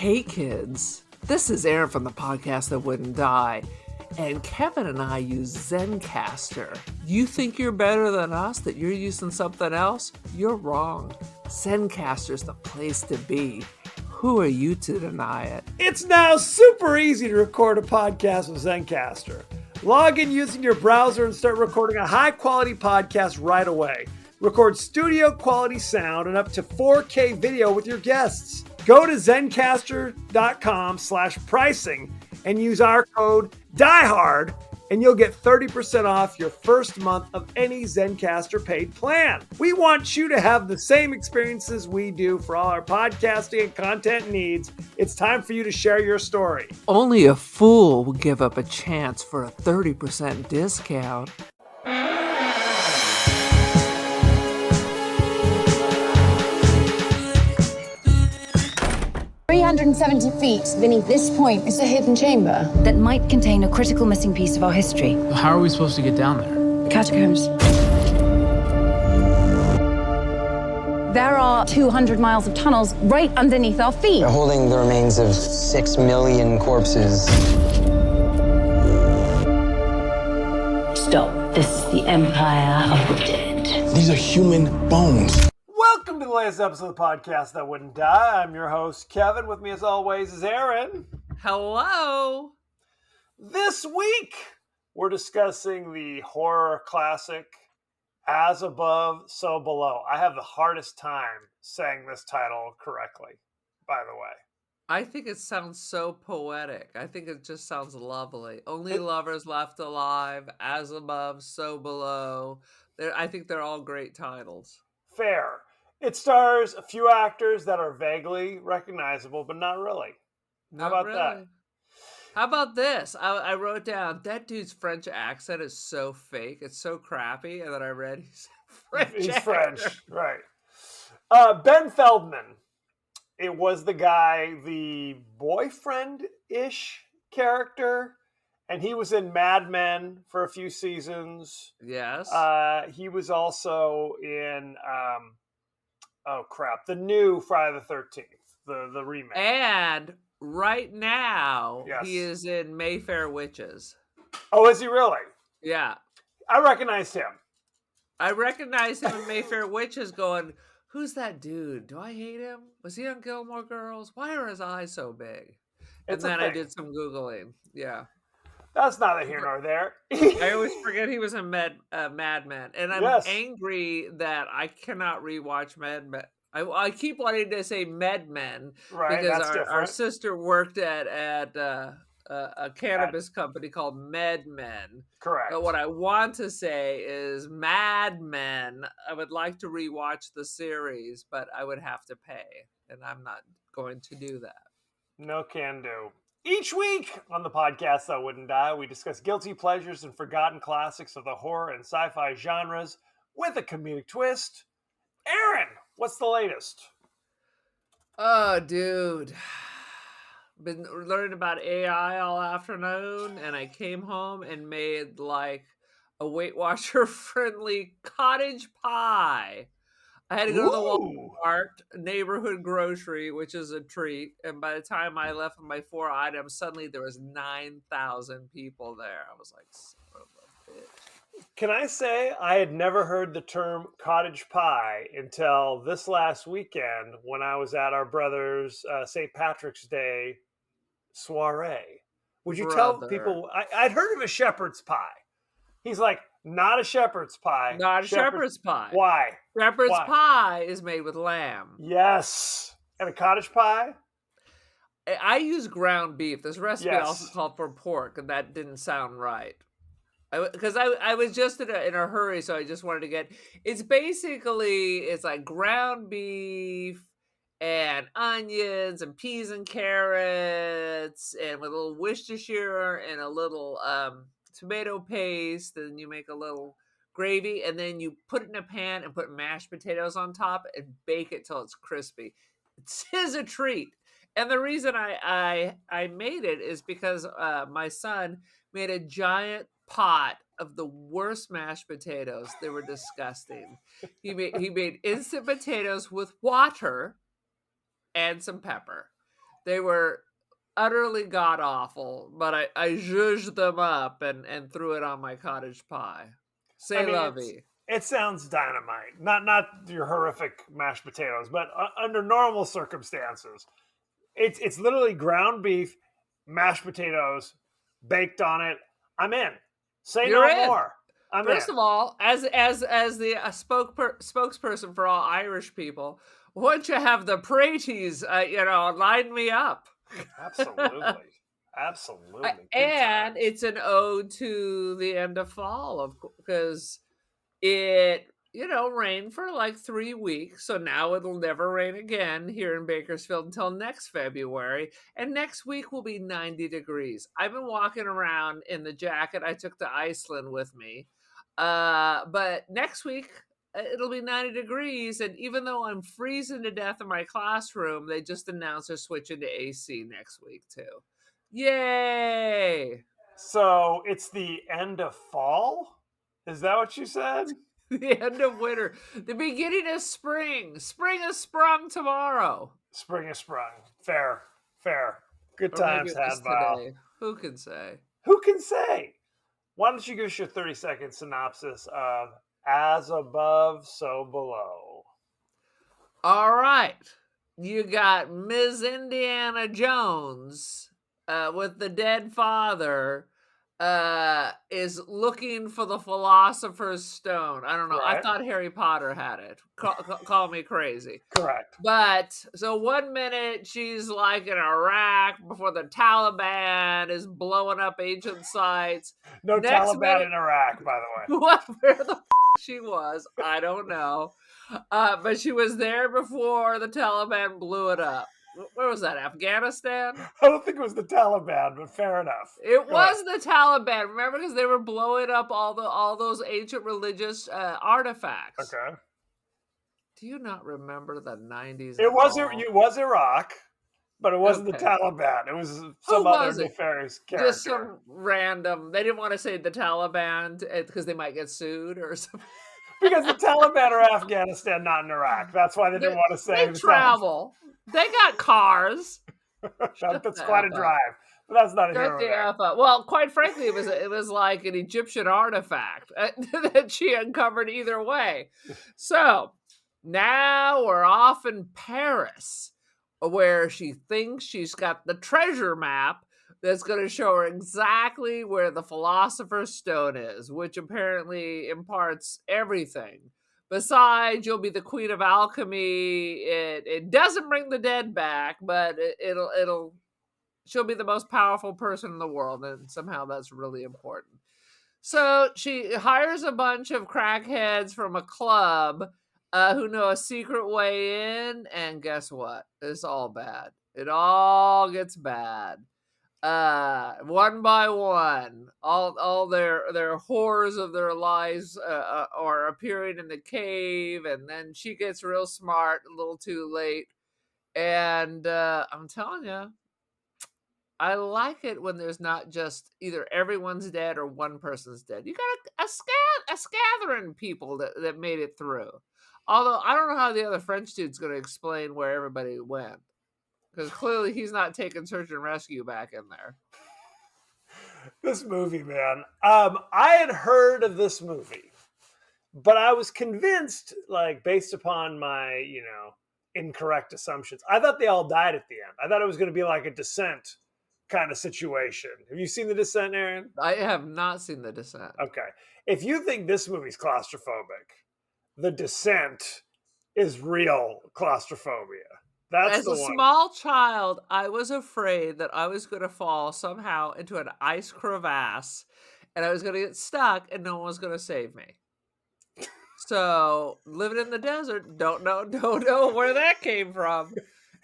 Hey kids, this is Aaron from the podcast That Wouldn't Die, and Kevin and I use Zencastr. You think you're better than us, that you're using something else? You're wrong. Zencastr's the place to be. Who are you to deny it? It's now super easy to record a podcast with Zencastr. Log in using your browser and start recording a high-quality podcast right away. Record studio-quality sound and up to 4K video with your guests. Go to zencastr.com/pricing and use our code DIEHARD and you'll get 30% off your first month of any Zencastr paid plan. We want you to have the same experiences we do for all our podcasting and content needs. It's time for you to share your story. Only a fool would give up a chance for a 30% discount. 370 feet beneath this point is a hidden chamber that might contain a critical missing piece of our history. How are we supposed to get down there? catacombs. There are 200 miles of tunnels right underneath our feet. They're holding the remains of 6 million corpses. Stop. This is the Empire of the Dead. These are human bones. Welcome to the latest episode of the podcast That Wouldn't Die. I'm your host, Kevin. With me, as always, is Aaron. Hello! This week, we're discussing the horror classic, As Above, So Below. I have the hardest time saying this title correctly, by the way. I think it sounds so poetic. I think it just sounds lovely. Only lovers left alive, as above, so below. I think they're all great titles. Fair. It stars a few actors that are vaguely recognizable, but not really. How about that? How about this? I wrote down, that dude's French accent is so fake. It's so crappy. And then I read he's French. He's French, right. Ben Feldman. It was the guy, the boyfriend-ish character, and he was in Mad Men for a few seasons. Yes. He was also in, the new Friday the 13th, the remake. And right now, Yes. he is in Mayfair Witches. Oh, is he really? Yeah. I recognized him. I recognized him in Mayfair Witches going, who's that dude? Do I hate him? Was he on Gilmore Girls? Why are his eyes so big? And then I did some Googling. Yeah. That's neither here nor there. I always forget he was in Mad Men. And I'm angry that I cannot rewatch Mad Men. I keep wanting to say Med Men because our sister worked at a cannabis company called Med Men. Correct. But what I want to say is Mad Men. I would like to rewatch the series, but I would have to pay, and I'm not going to do that. No can do. Each week on the podcast That Wouldn't Die, we discuss guilty pleasures and forgotten classics of the horror and sci-fi genres with a comedic twist. Aaron, what's the latest? Oh, dude. Been learning about AI all afternoon, and I came home and made like a Weight Watcher friendly cottage pie. I had to go to the Walmart neighborhood grocery, which is a treat. And by the time I left with my 4 items, suddenly there was 9,000 people there. I was like, son of a bitch. Can I say I had never heard the term cottage pie until this last weekend when I was at our brother's St. Patrick's Day soiree. Would you tell people? I'd heard of a shepherd's pie. He's like, not a shepherd's pie. Not a shepherd's pie. Why? Shepherd's pie is made with lamb. Yes. And a cottage pie? I use ground beef. This recipe also called for pork, and that didn't sound right. Because I was just in a hurry, so I just wanted to get... It's like ground beef and onions and peas and carrots and with a little Worcestershire and a little tomato paste. And you make a little gravy, and then you put it in a pan and put mashed potatoes on top and bake it till it's crispy. It is a treat. And the reason I made it is because my son made a giant pot of the worst mashed potatoes. They were disgusting. He made instant potatoes with water and some pepper. They were utterly god awful, but I zhuzhed them up and threw it on my cottage pie. Say la vie. It sounds dynamite. Not your horrific mashed potatoes, but under normal circumstances, it's literally ground beef, mashed potatoes, baked on it. I'm in. Say You're no in. more. I'm First in. of all, as the spokesperson for all Irish people, once you have the praties, line me up. Absolutely. Absolutely. And it's an ode to the end of fall, because it rained for like 3 weeks, so now it'll never rain again here in Bakersfield until next February, and next week will be 90 degrees. I've been walking around in the jacket I took to Iceland with me, but next week it'll be 90 degrees, and even though I'm freezing to death in my classroom, they just announced they're switching to AC next week too. Yay! So it's the end of fall? Is that what you said? The end of winter. The beginning of spring. Spring is sprung tomorrow. Spring is sprung. Fair. Good times had, Val. Who can say? Who can say? Why don't you give us your 30-second synopsis of As Above, So Below? All right. You got Ms. Indiana Jones with the dead father is looking for the Philosopher's Stone. I don't know. Right. I thought Harry Potter had it. Call me crazy. Correct. But so 1 minute she's like in Iraq before the Taliban is blowing up ancient sites. No Next Taliban in Iraq, by the way. Where the she was, I don't know. But she was there before the Taliban blew it up. Where was that? Afghanistan? I don't think it was the Taliban, but fair enough. It was the Taliban. Remember, because they were blowing up all those ancient religious artifacts. Okay. Do you not remember the 90s? It was Iraq, but it wasn't the Taliban. It was some other nefarious character. Just some random. They didn't want to say the Taliban because they might get sued or something. Because the Taliban are Afghanistan, not in Iraq. That's why they didn't want to say. They travel. They got cars. That's quite a drive. But that's not a hero. Well, quite frankly, it was like an Egyptian artifact that she uncovered either way. So now we're off in Paris, where she thinks she's got the treasure map that's going to show her exactly where the Philosopher's Stone is, which apparently imparts everything. Besides, you'll be the queen of alchemy. It doesn't bring the dead back, but she'll be the most powerful person in the world, and somehow that's really important. So she hires a bunch of crackheads from a club who know a secret way in, and guess what? It's all bad. It all gets bad. One by one, all their horrors of their lives are appearing in the cave, and then she gets real smart a little too late. And I'm telling you, I like it when there's not just either everyone's dead or one person's dead. You got a scattering people that made it through. Although I don't know how the other French dude's going to explain where everybody went. Because clearly he's not taking search and rescue back in there. This movie, man. I had heard of this movie, but I was convinced, like, based upon my, incorrect assumptions. I thought they all died at the end. I thought it was going to be like a Descent kind of situation. Have you seen The Descent, Aaron? I have not seen The Descent. Okay. If you think this movie's claustrophobic, The Descent is real claustrophobia. As a small child, I was afraid that I was going to fall somehow into an ice crevasse and I was going to get stuck and no one was going to save me. So, living in the desert, don't know where that came from.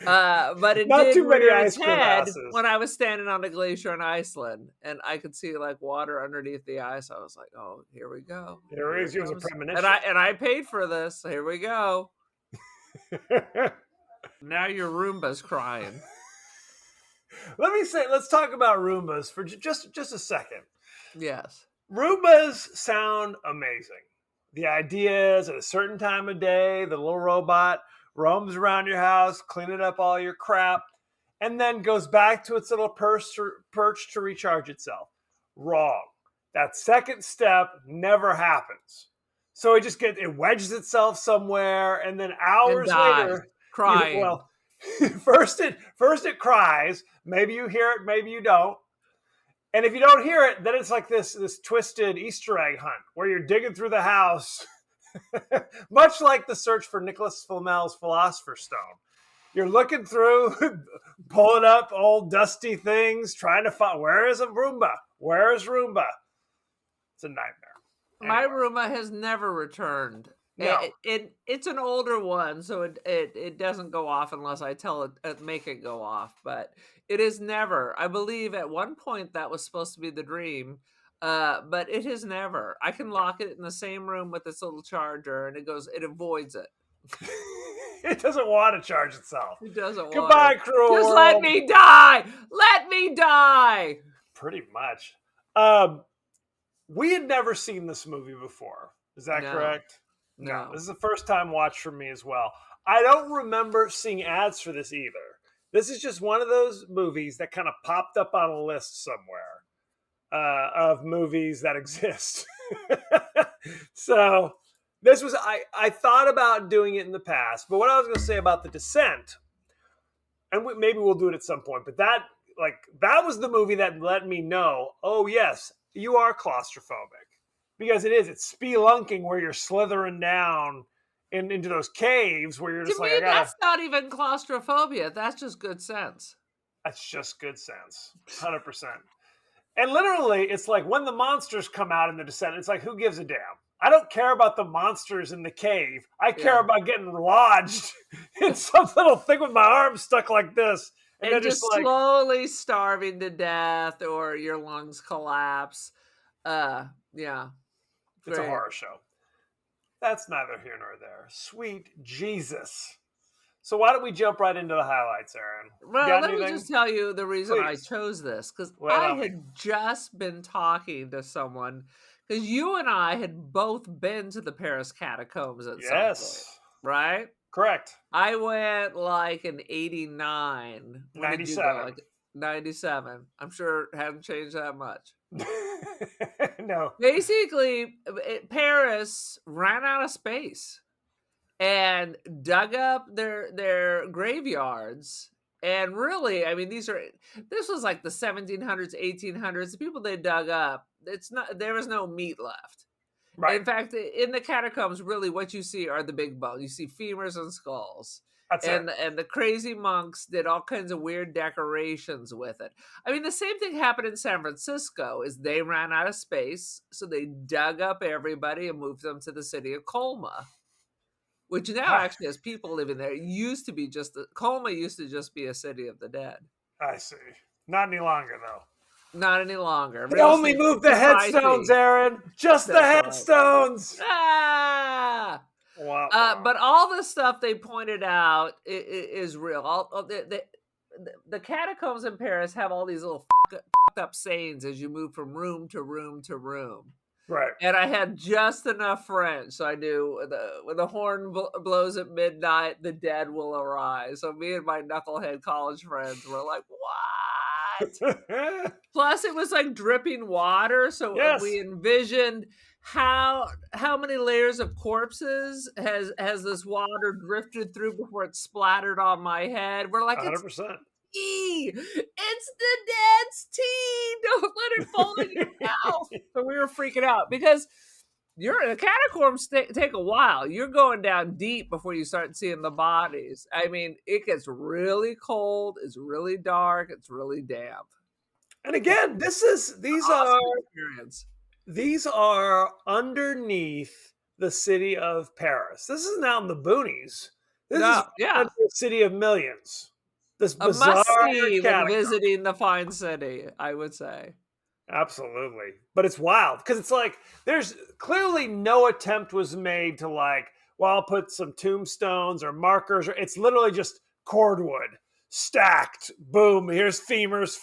But it Not did too many rear ice its head crevasses. when I was standing on a glacier in Iceland and I could see like water underneath the ice. I was like, "Oh, here we go." Here it is. It was a premonition. And I paid for this. Here we go. Now your Roomba's crying. Let's talk about Roombas for just a second. Yes. Roombas sound amazing. The idea is at a certain time of day, the little robot roams around your house, cleaning up all your crap. and then goes back to its little perch to recharge itself. Wrong. That second step never happens. So it wedges itself somewhere, and then hours later, crying. first it cries. Maybe you hear it, maybe you don't. And if you don't hear it, then it's like this twisted Easter egg hunt where you're digging through the house, much like the search for Nicholas Flamel's Philosopher's Stone. You're looking through, pulling up old dusty things, trying to find, where is a Roomba? Where is Roomba? It's a nightmare. My Roomba has never returned. No. It's an older one, so it doesn't go off unless I tell it, make it go off. But it is never. I believe at one point that was supposed to be the dream, but it has never. I can lock it in the same room with this little charger, and it avoids it. It doesn't want to charge itself. It doesn't. Goodbye, cruel Just world. let me die. Let me die. Pretty much. We had never seen this movie before. Is that correct? No. This is the first time watch for me as well. I don't remember seeing ads for this either. This is just one of those movies that kind of popped up on a list somewhere of movies that exist. So this was, I thought about doing it in the past, but what I was going to say about The Descent, and maybe we'll do it at some point, but that was the movie that let me know, oh yes, you are claustrophobic. Because it's spelunking where you're slithering down into those caves where you're just that's not even claustrophobia. That's just good sense. That's just good sense. 100%. And literally, it's like when the monsters come out in The Descent, it's like, who gives a damn? I don't care about the monsters in the cave. I care about getting lodged in some little thing with my arm stuck like this. And just slowly starving to death or your lungs collapse. Yeah. It's a horror show. That's neither here nor there. Sweet Jesus. So why don't we jump right into the highlights, Aaron? Well, let me just tell you the reason I chose this. Because I had just been talking to someone. Because you and I had both been to the Paris catacombs at some point. Right? Correct. I went like in 89. 97. 97. I'm sure it hadn't changed that much. No. Basically, Paris ran out of space and dug up their graveyards. And really, I mean, this was like the 1700s, 1800s. The people they dug up, there was no meat left. Right. In fact, in the catacombs, really what you see are the big bones. You see femurs and skulls. And the crazy monks did all kinds of weird decorations with it. I mean, the same thing happened in San Francisco. Is they ran out of space, so they dug up everybody and moved them to the city of Colma, which now actually has people living there. It used to be Colma used to just be a city of the dead. I see. Not any longer, though. Not any longer. They only moved the headstones, Aaron. Just the headstones. Right. Ah! Wow. But all the stuff they pointed out is real. The catacombs in Paris have all these little fucked up sayings as you move from room to room to room. Right. And I had just enough French, so I knew when the horn blows at midnight, the dead will arise. So me and my knucklehead college friends were like, what? Plus, it was like dripping water, so we envisioned how many layers of corpses has this water drifted through before it splattered on my head. We're like, 100%. It's the dead's tea. Don't let it fall in your mouth. So we were freaking out because the catacombs take a while. You're going down deep before you start seeing the bodies. I mean, it gets really cold. It's really dark. It's really damp. And again, these are underneath the city of Paris. This isn't out in the boonies. This is the city of millions. This bizarre must-see when visiting the fine city, I would say. Absolutely. But it's wild because it's like there's clearly no attempt was made to I'll put some tombstones or markers. It's literally just cordwood stacked. Boom. Here's femurs,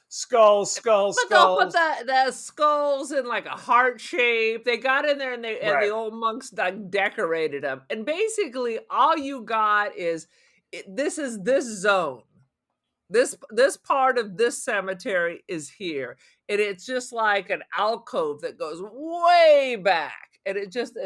skulls. But they'll put the skulls in like a heart shape. They got in there and the old monks decorated them. And basically all you got is this zone. This part of this cemetery is here, and it's just like an alcove that goes way back, and it's just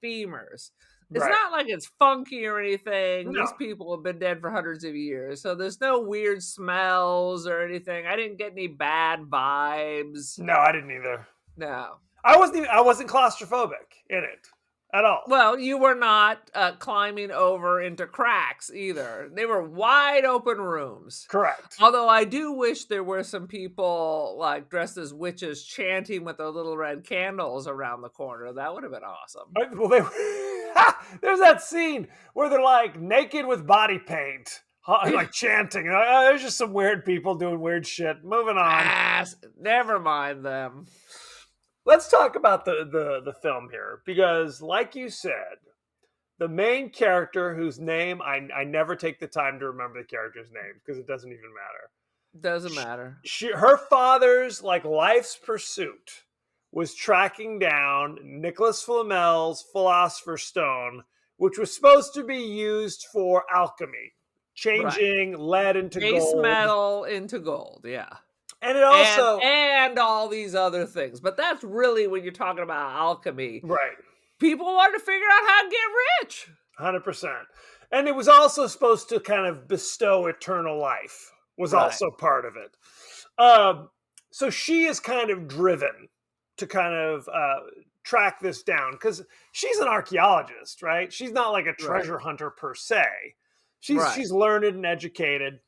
femurs. It's Right. not like it's funky or anything. No. These people have been dead for hundreds of years, so there's no weird smells or anything. I didn't get any bad vibes. No, I didn't either. No. I wasn't claustrophobic in it at all. Well, you were not climbing over into cracks either. They were wide open rooms. Correct. Although I do wish there were some people like dressed as witches chanting with their little red candles around the corner. That would have been awesome. Well, there's that scene where they're like naked with body paint, like chanting. There's just some weird people doing weird shit. Moving on. Never mind them. Let's talk about the film here, because like you said, the main character, whose name I never take the time to remember the character's name because it doesn't even matter. Doesn't matter. Her father's like life's pursuit was tracking down Nicholas Flamel's Philosopher's Stone, which was supposed to be used for alchemy, changing lead into gold. Base metal into gold, yeah. And it also... And all these other things. But that's really when you're talking about alchemy. Right. People wanted to figure out how to get rich. 100%. And it was also supposed to kind of bestow eternal life, was also part of it. So she is kind of driven to kind of track this down, because she's an archaeologist, right? She's not like a treasure hunter per se. She's learned and educated.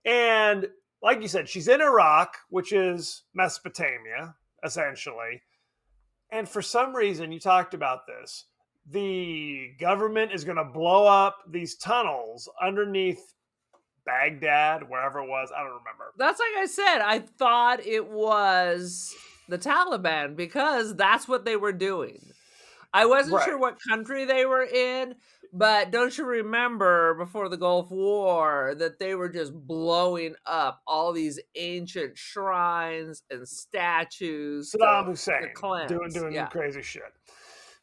And like you said, she's in Iraq, which is Mesopotamia, essentially. And for some reason, you talked about this, the government is going to blow up these tunnels underneath Baghdad, wherever it was. I don't remember. That's like I said, I thought it was the Taliban because that's what they were doing. I wasn't sure what country they were in, but don't you remember before the Gulf War that they were just blowing up all these ancient shrines and statues? Saddam Hussein doing crazy shit.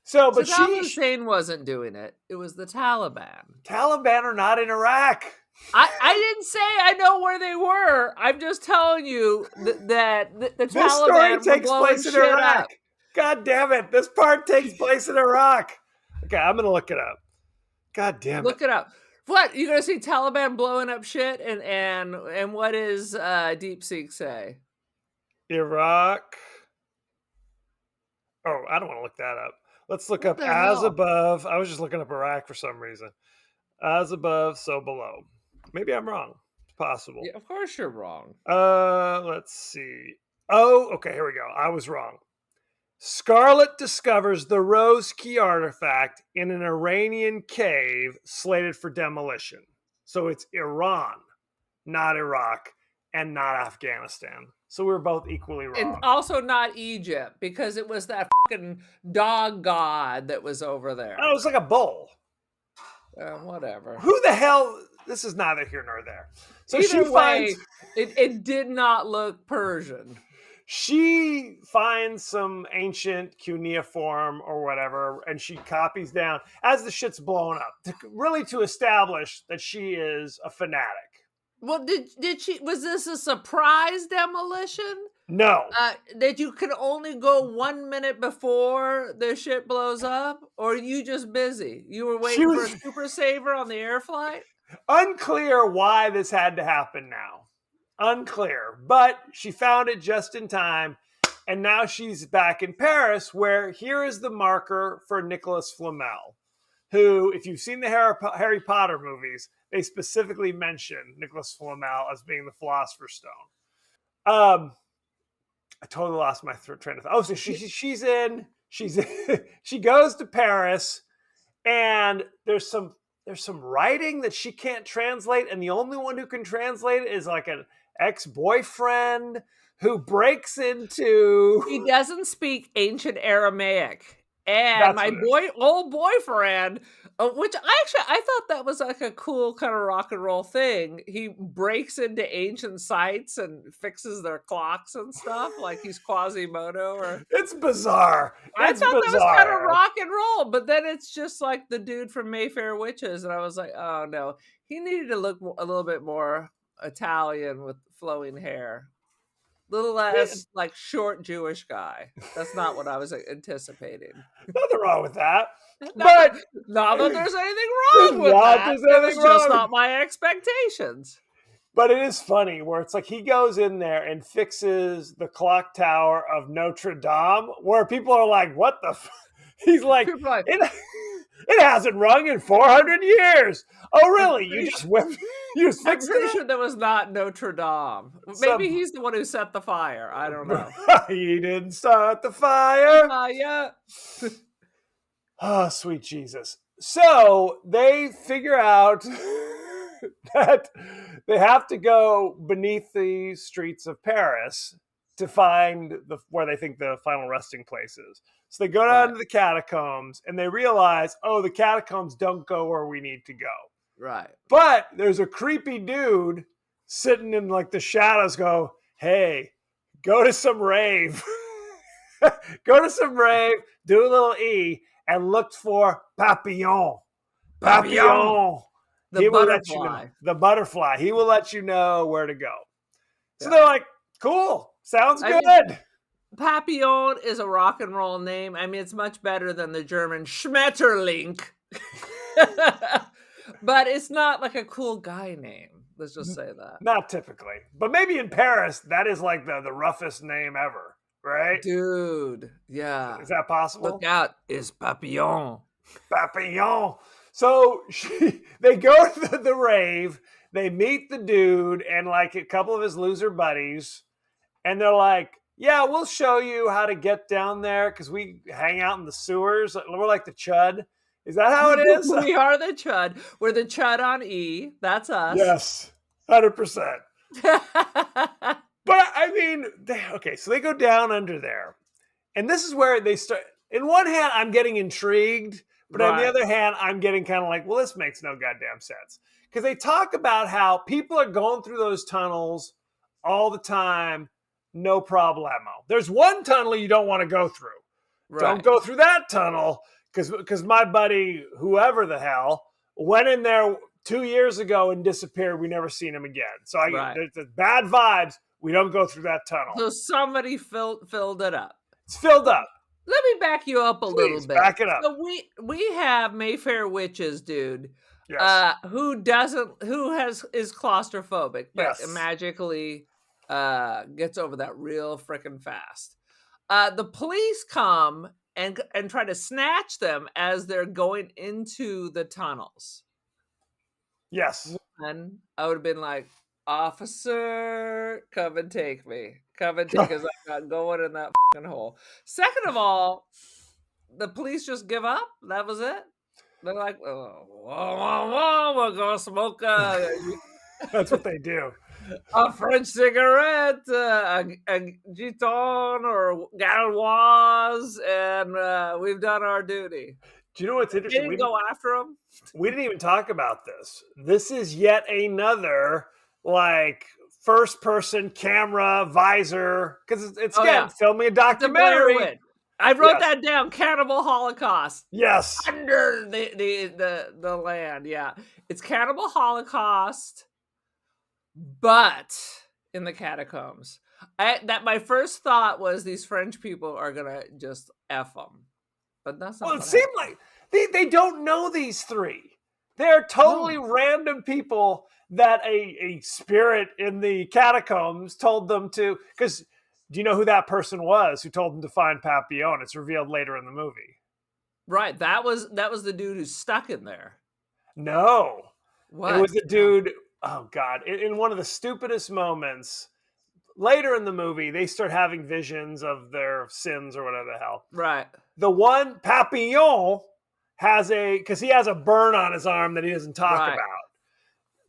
So, but Saddam Hussein wasn't doing it. It was the Taliban. Taliban are not in Iraq. I didn't say I know where they were. I'm just telling you that the this Taliban story takes place in Iraq. Up. God damn it. This part takes place in Iraq. Okay, I'm going to look it up. God damn it. Look it up. What? You're going to see Taliban blowing up shit? And what does DeepSeek say? Iraq. Oh, I don't want to look that up. Let's look up as above. I was just looking up Iraq for some reason. As above, so below. Maybe I'm wrong. It's possible. Yeah, of course you're wrong. Let's see. Oh, okay, here we go. I was wrong. Scarlet discovers the Rose Key artifact in an Iranian cave slated for demolition. So it's Iran, not Iraq, and not Afghanistan. So we were both equally wrong. And also not Egypt, because it was that fucking dog god that was over there. Oh, it was like a bull. Whatever. Who the hell? This is neither here nor there. So either way, it did not look Persian. She finds some ancient cuneiform or whatever, and she copies down as the shit's blowing up, to establish that she is a fanatic. Well, did she? Was this a surprise demolition? No. That you could only go 1 minute before the shit blows up, or are you just busy? You were waiting for a super saver on the air flight? Unclear why this had to happen now. Unclear. But she found it just in time, and now she's back in Paris, where here is the marker for Nicholas Flamel, who, if you've seen the Harry Potter movies, they specifically mention Nicholas Flamel as being the Philosopher's Stone. I totally lost my train of thought. Oh, so she goes to Paris, and there's some writing that she can't translate, and the only one who can translate it is like an ex-boyfriend who breaks into... He doesn't speak ancient Aramaic. And my old boyfriend, which I thought that was like a cool kind of rock and roll thing. He breaks into ancient sites and fixes their clocks and stuff, like he's Quasimodo. It's bizarre. I thought that was kind of rock and roll, but then it's just like the dude from Mayfair Witches, and I was like, oh no, he needed to look a little bit more Italian with flowing hair. Little less like short Jewish guy. That's not what I was anticipating. Nothing wrong with that. Not that there's anything wrong with that. It was just not my expectations. But it is funny where it's like he goes in there and fixes the clock tower of Notre Dame, where people are like, "What the?" He's like, it hasn't rung in 400 years. Oh, really? You just fixed it? I'm pretty sure that was not Notre Dame. Maybe he's the one who set the fire. I don't know. He didn't start the fire. Yeah. Oh, sweet Jesus. So they figure out that they have to go beneath the streets of Paris to find where they think the final resting place is. So they go down to the catacombs and they realize, oh, the catacombs don't go where we need to go. Right. But there's a creepy dude sitting in like the shadows go, hey, go to some rave. Go to some rave, do a little E, and look for Papillon. Papillon. The butterfly. The butterfly. He will let you know where to go. So they're like, cool. Sounds good. I mean, Papillon is a rock and roll name. I mean, it's much better than the German Schmetterling. But it's not like a cool guy name. Let's just say that. Not typically. But maybe in Paris, that is like the roughest name ever, right? Dude, yeah. Is that possible? Look out, it's Papillon. Papillon. So they go to the rave. They meet the dude and like a couple of his loser buddies. And they're like, yeah, we'll show you how to get down there because we hang out in the sewers. We're like the Chud. Is that how it is? We are the Chud. We're the Chud on E. That's us. Yes, 100%. But I mean, so they go down under there. And this is where they start. In one hand, I'm getting intrigued. But on the other hand, I'm getting kind of like, well, this makes no goddamn sense. Because they talk about how people are going through those tunnels all the time. No problemo. There's one tunnel you don't want to go through. Right. Don't go through that tunnel because my buddy, whoever the hell, went in there 2 years ago and disappeared. We never seen him again. So there's bad vibes. We don't go through that tunnel. So somebody filled it up. It's filled up. Let me back you up a little bit. Back it up. So we have Mayfair witches, dude. Yes. Who is claustrophobic, but magically gets over that real freaking fast. The police come and try to snatch them as they're going into the tunnels. Yes. And I would have been like, officer, come and take me. Come and take us. I'm not going in that fucking hole. Second of all, the police just give up. That was it. They're like, we're going to smoke That's what they do. A French cigarette, a Giton or Gauloise, and we've done our duty. Do you know what's interesting? We didn't go after them. We didn't even talk about this. This is yet another, like, first-person camera visor, because it's filming a documentary. I wrote that down. Cannibal Holocaust. Yes. Under the land. Yeah. It's Cannibal Holocaust, but in the catacombs. My first thought was these French people are going to just F them. But that's not it seemed like they don't know these three. They're totally random people that a spirit in the catacombs told them to, because do you know who that person was who told them to find Papillon? It's revealed later in the movie. Right. That was the dude who's stuck in there. No. What? It was the dude, oh God, in one of the stupidest moments, later in the movie, they start having visions of their sins or whatever the hell. Right. The one, Papillon, because he has a burn on his arm that he doesn't talk about.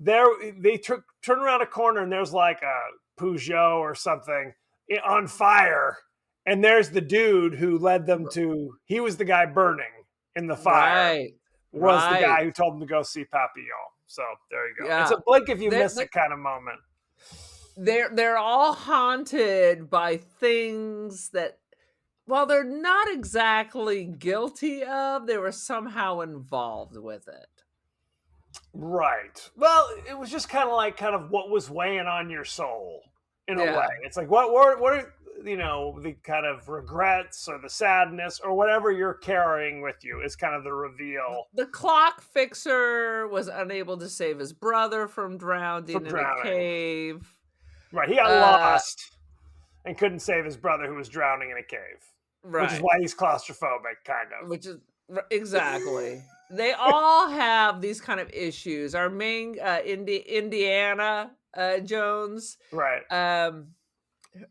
They turn around a corner and there's like a Peugeot or something on fire, and there's the dude who led them to. He was the guy burning in the fire. Was the guy who told them to go see Papillon. So there you go. Yeah. It's a blink if you miss it kind of moment. They're all haunted by things that, while they're not exactly guilty of, they were somehow involved with it. Right. Well, it was just kind of what was weighing on your soul in a Yeah. way. It's like what are the kind of regrets or the sadness or whatever you're carrying with you is kind of the reveal. The clock fixer was unable to save his brother from drowning in a drowning. cave. Right. He got lost and couldn't save his brother who was drowning in a cave. Right. Which is why he's claustrophobic, kind of. Which is exactly. They all have these kind of issues. Our main Indiana Jones, right?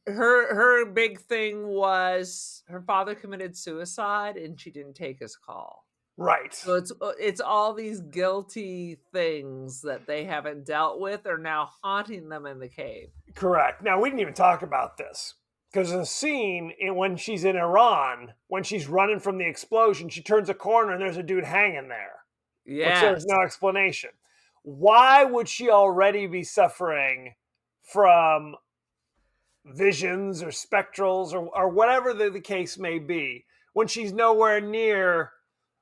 Her big thing was her father committed suicide and she didn't take his call. Right. So it's all these guilty things that they haven't dealt with are now haunting them in the cave. Correct. Now we didn't even talk about this. Because the scene when she's in Iran, when she's running from the explosion, she turns a corner and there's a dude hanging there. Yeah. Which there's no explanation. Why would she already be suffering from visions or spectrals or whatever the case may be when she's nowhere near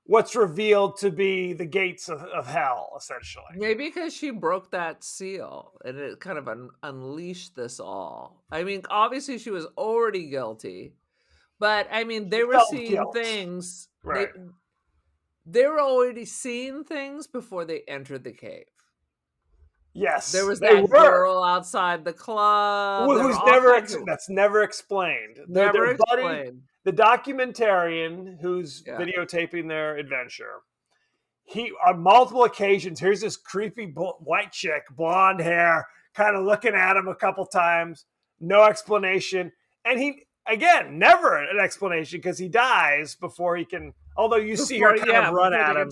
what's revealed to be the gates of hell, essentially? Maybe because she broke that seal and it kind of unleashed this all. I mean, obviously she was already guilty, but I mean, they were seeing things. Right. They were already seeing things before they entered the cave. Yes. There was that girl outside the club. Who's that's never explained. Never explained. The documentarian who's videotaping their adventure, he on multiple occasions, here's this creepy white chick, blonde hair, kind of looking at him a couple times, no explanation. And he, again, never an explanation because he dies before he can, although you see her kind of run at him.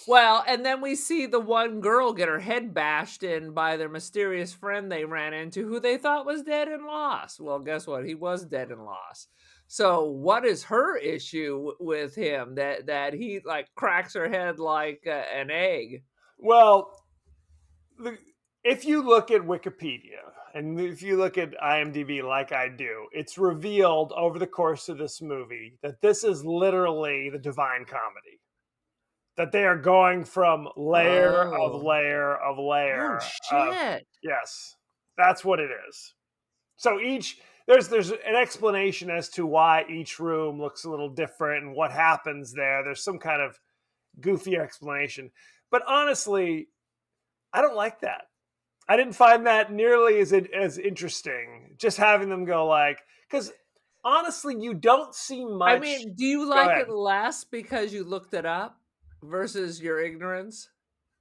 Well, and then we see the one girl get her head bashed in by their mysterious friend they ran into who they thought was dead and lost. Well, guess what? He was dead and lost. So what is her issue with him that he like cracks her head like an egg? Well, if you look at Wikipedia and if you look at IMDb like I do, it's revealed over the course of this movie that this is literally the Divine Comedy. That they are going from layer of layer of layer. Oh, shit. Yes, that's what it is. So there's an explanation as to why each room looks a little different and what happens there. There's some kind of goofy explanation. But honestly, I don't like that. I didn't find that nearly as interesting. Just having them go because honestly, you don't see much. I mean, do you like it less because you looked it up versus your ignorance?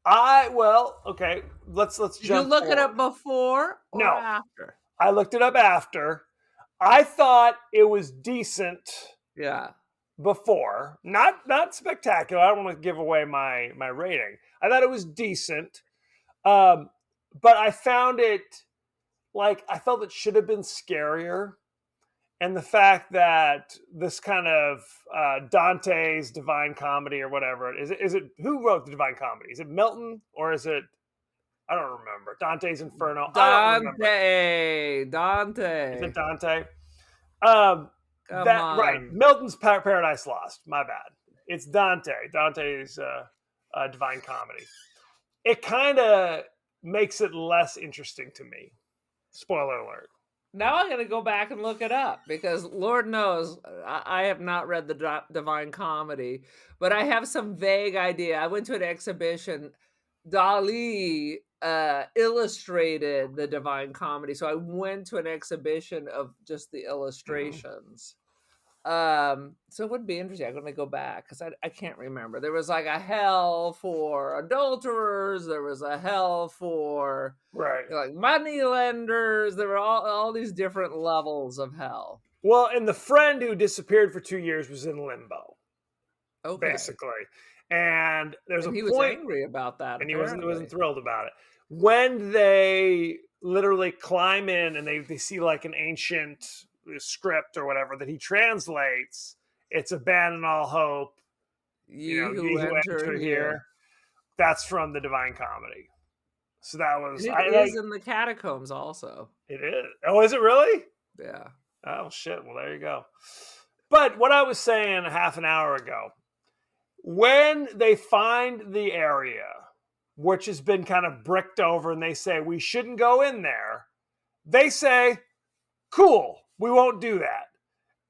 Okay. Let's jump. Did you look it up before or after? I looked it up after. I thought it was decent. Yeah. Before, not spectacular. I don't want to give away my rating. I thought it was decent, but I found it I felt it should have been scarier. And the fact that this kind of Dante's Divine Comedy or whatever is it who wrote the Divine Comedy? Is it Milton or is it? I don't remember. Dante's Inferno. Dante. Is it Dante? Come on. Right. Milton's Paradise Lost. My bad. It's Dante. Dante's Divine Comedy. It kind of makes it less interesting to me. Spoiler alert. Now I'm going to go back and look it up because Lord knows I have not read the Divine Comedy, but I have some vague idea. I went to an exhibition. Dali illustrated the Divine Comedy, so I went to an exhibition of just the illustrations. So it would be interesting. I'm going to go back because I can't remember. There was a hell for adulterers. There was a hell for money lenders. There were all these different levels of hell. Well, and the friend who disappeared for 2 years was in limbo. Okay. Basically. And there's he point, was angry about that. And he wasn't thrilled about it. When they literally climb in and they see an ancient script or whatever that he translates, it's abandon all hope. Ye who enter here. That's from the Divine Comedy. So that was. It is in the catacombs also. It is. Oh, is it really? Yeah. Oh shit. Well, there you go. But what I was saying half an hour ago, when they find the area which has been kind of bricked over, and they say we shouldn't go in there. They say, cool, we won't do that.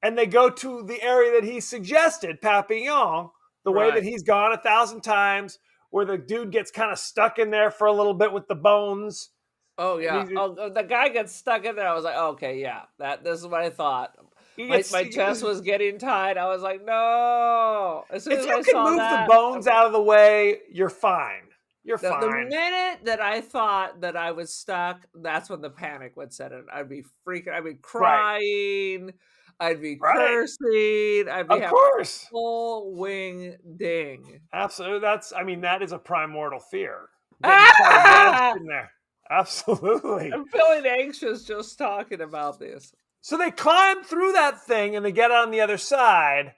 And they go to the area that he suggested, Papillon, the way that he's gone 1,000 times, where the dude gets kind of stuck in there for a little bit with the bones. Oh, yeah. The guy gets stuck in there. I was like, okay, yeah, this is what I thought. My chest was getting tight. I was like, no. As soon as I saw move that, the bones out of the way, you're fine. You're fine. The minute that I thought that I was stuck, that's when the panic would set in. I'd be freaking, I'd be crying, I'd be cursing, I'd be having full wing ding. Absolutely. That is a primordial fear. In there. Absolutely. I'm feeling anxious just talking about this. So they climb through that thing and they get on the other side,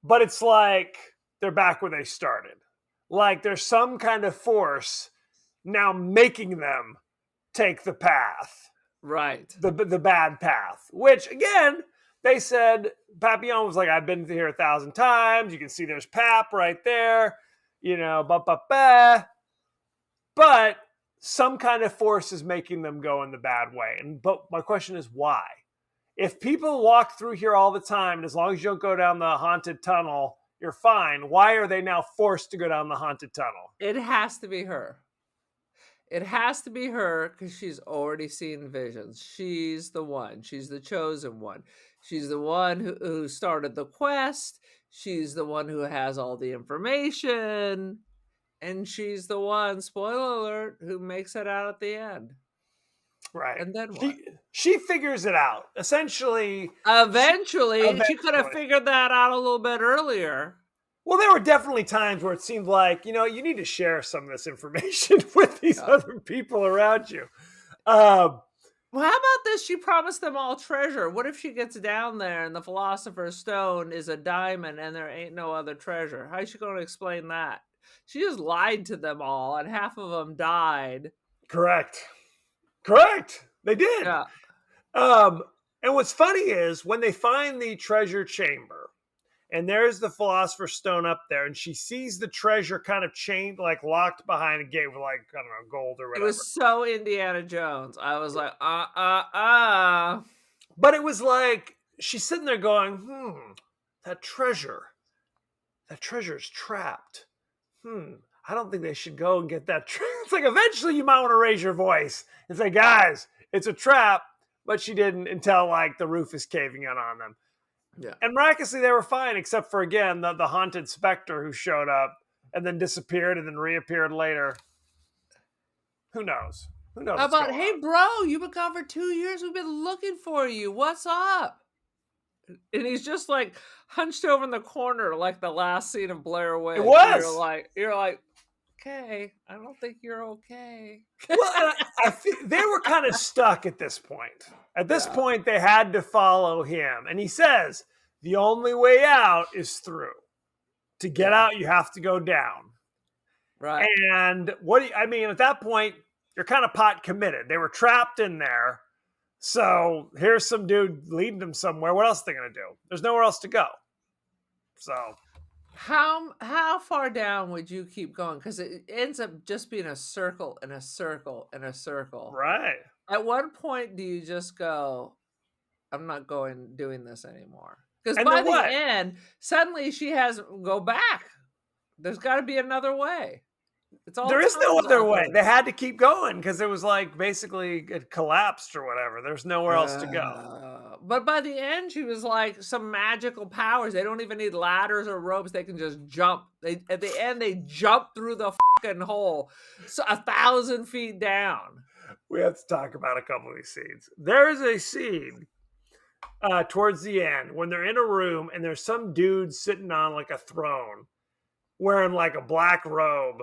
but it's like they're back where they started. Like there's some kind of force now making them take the path. Right. The bad path. Which, again, they said, Papillon was like, I've been here 1,000 times. You can see there's Pap right there. You know, But some kind of force is making them go in the bad way. But my question is, why? If people walk through here all the time, and as long as you don't go down the haunted tunnel, you're fine. Why are they now forced to go down the haunted tunnel? It has to be her. It has to be her because she's already seen visions. She's the one. She's the chosen one. She's the one who started the quest. She's the one who has all the information. And she's the one, spoiler alert, who makes it out at the end. Right. And then what? She figures it out. Eventually, she could have figured that out a little bit earlier. Well, there were definitely times where it seemed like, you need to share some of this information with these other people around you. Well, how about this? She promised them all treasure. What if she gets down there and the Philosopher's Stone is a diamond and there ain't no other treasure? How's she going to explain that? She just lied to them all and half of them died. Correct. They did. Yeah. And what's funny is when they find the treasure chamber and there's the Philosopher's Stone up there and she sees the treasure kind of chained, like locked behind a gate with like, I don't know, gold or whatever. It was so Indiana Jones. I was like, But it was like, she's sitting there going, that treasure is trapped. I don't think they should go and get that treasure. It's like eventually you might want to raise your voice and say, guys, it's a trap. But she didn't until like the roof is caving in on them. Yeah. And miraculously they were fine, except for, again, the haunted specter who showed up and then disappeared and then reappeared later. Who knows? How about, hey, bro, you've been gone for 2 years. We've been looking for you. What's up? And he's just like hunched over in the corner, like the last scene of Blair Witch. It was. You're like, okay, I don't think you're okay. Well, I think they were kind of stuck at this point. At this point, they had to follow him. And he says, the only way out is through. To get out, you have to go down. Right. And at that point, you're kind of pot committed. They were trapped in there. So here's some dude leading them somewhere. What else are they going to do? There's nowhere else to go. So how far down would you keep going? Because it ends up just being a circle and a circle and a circle. Right. At what point do you just go, I'm not doing this anymore? Because by the end, suddenly she has go back. There's got to be another way. There is no other way. They had to keep going because it was like basically it collapsed or whatever. There's nowhere else to go. But by the end, she was like some magical powers. They don't even need ladders or ropes. They can just jump. At the end, they jump through the fucking hole, so 1,000 feet down. We have to talk about a couple of these scenes. There is a scene towards the end when they're in a room and there's some dude sitting on like a throne wearing like a black robe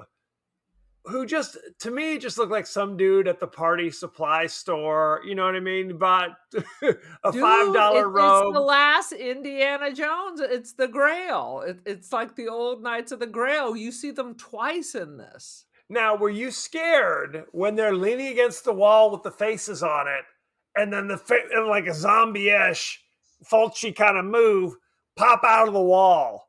who just, to me, just looked like some dude at the party supply store. You know what I mean? Bought a $5 robe. It's the last Indiana Jones. It's the Grail. It's like the old Knights of the Grail. You see them twice in this. Now, were you scared when they're leaning against the wall with the faces on it, and then like a zombie-ish, Fulci kind of move, pop out of the wall,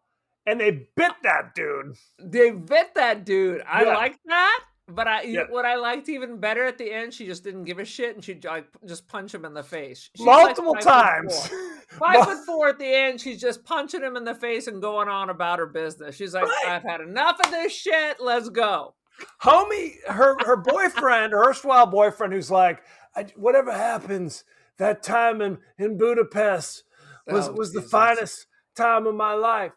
and they bit that dude? They bit that dude. I like that. But what I liked even better at the end, she just didn't give a shit, and she'd like just punch him in the face. She's multiple like times. 5'4" at the end. She's just punching him in the face and going on about her business. She's like, right. I've had enough of this shit. Let's go. Homie, her boyfriend, her erstwhile boyfriend, who's like, whatever happens, that time in Budapest was the finest time of my life.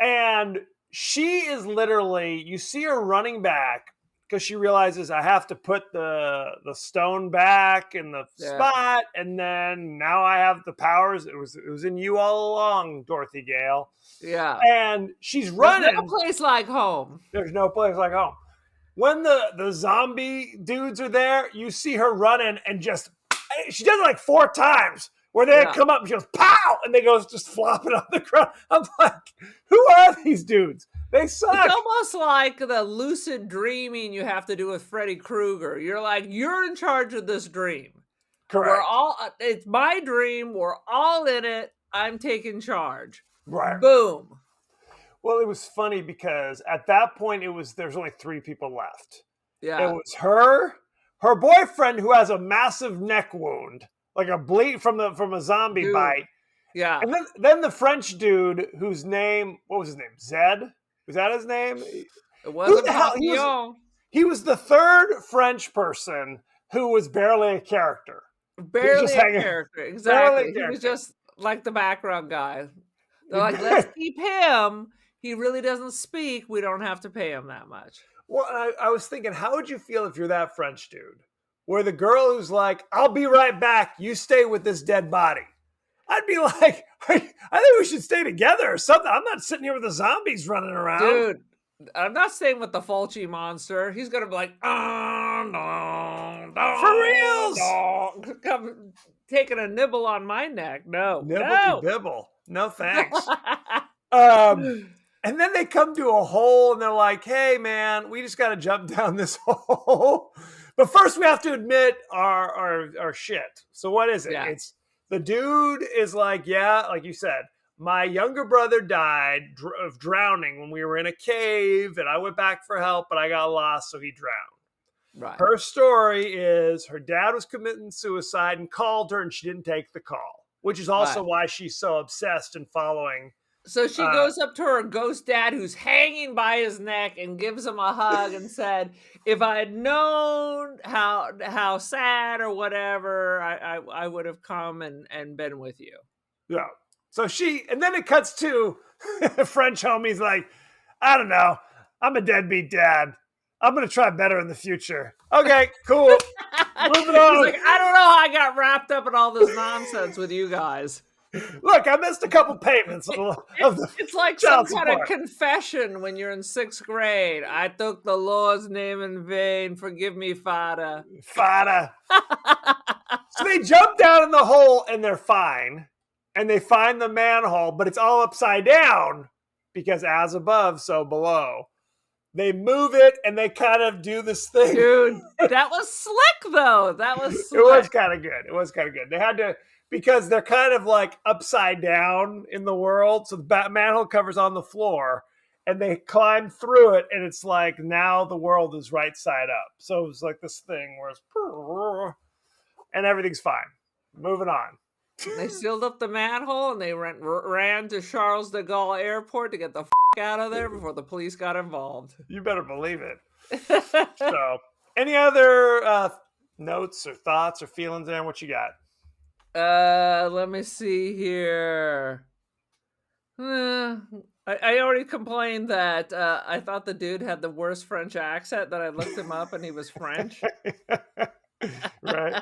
And she is literally, you see her running back because she realizes I have to put the stone back in the spot, and then now I have the powers. It was in you all along, Dorothy Gale. Yeah. And she's running. There's no place like home. There's no place like home. When the zombie dudes are there, you see her running and she does it like 4 times where they come up and she goes, pow! And they go just flopping on the ground. I'm like, who are these dudes? They suck. It's almost like the lucid dreaming you have to do with Freddy Krueger. You're like, you're in charge of this dream. Correct. It's my dream. We're all in it. I'm taking charge. Right. Boom. Well, it was funny because at that point there's only 3 people left. Yeah. It was her boyfriend who has a massive neck wound, like a bleed from a zombie bite. Yeah. And then the French dude whose name, what was his name? Zed? Was that his name? It wasn't Papillon. He was the 3rd French person who was barely a character. Barely a character. Exactly. He was just like the background guy. They're like, let's keep him. He really doesn't speak. We don't have to pay him that much. Well, I was thinking, how would you feel if you're that French dude? Where the girl who's like, I'll be right back. You stay with this dead body. I'd be like, I think we should stay together or something. I'm not sitting here with the zombies running around. Dude, I'm not staying with the Fulci monster. He's going to be like, oh, no. For reals. No. Come taking a nibble on my neck. No. Bibble. No thanks. And then they come to a hole and they're like, hey, man, we just got to jump down this hole. But first we have to admit our shit. So what is it? Yeah. It's the dude is like, yeah, like you said, my younger brother died of drowning when we were in a cave and I went back for help, but I got lost, so he drowned. Right. Her story is her dad was committing suicide and called her and she didn't take the call, which is also why she's so obsessed and following. So she goes up to her ghost dad who's hanging by his neck and gives him a hug and said, if I had known how sad or whatever, I would have come and been with you. Yeah. So and then it cuts to French homie's like, I don't know. I'm a deadbeat dad. I'm going to try better in the future. Okay, cool. Moving on. He's like, I don't know how I got wrapped up in all this nonsense with you guys. Look, I missed a couple payments it's like some kind of confession when you're in 6th grade. I took the Lord's name in vain. Forgive me, Fada. Fada. So they jump down in the hole and they're fine. And they find the manhole, but it's all upside down because as above, so below. They move it and they kind of do this thing. Dude, that was slick, though. That was slick. It was kind of good. They had to... Because they're kind of like upside down in the world. So the manhole cover's on the floor and they climb through it. And it's like now the world is right side up. So it's like this thing where it's and everything's fine. Moving on. They sealed up the manhole and they ran to Charles de Gaulle Airport to get the out of there before the police got involved. You better believe it. So any other notes or thoughts or feelings there? What you got? Let me see here. I already complained that I thought the dude had the worst French accent, that I looked him up and he was French. Right.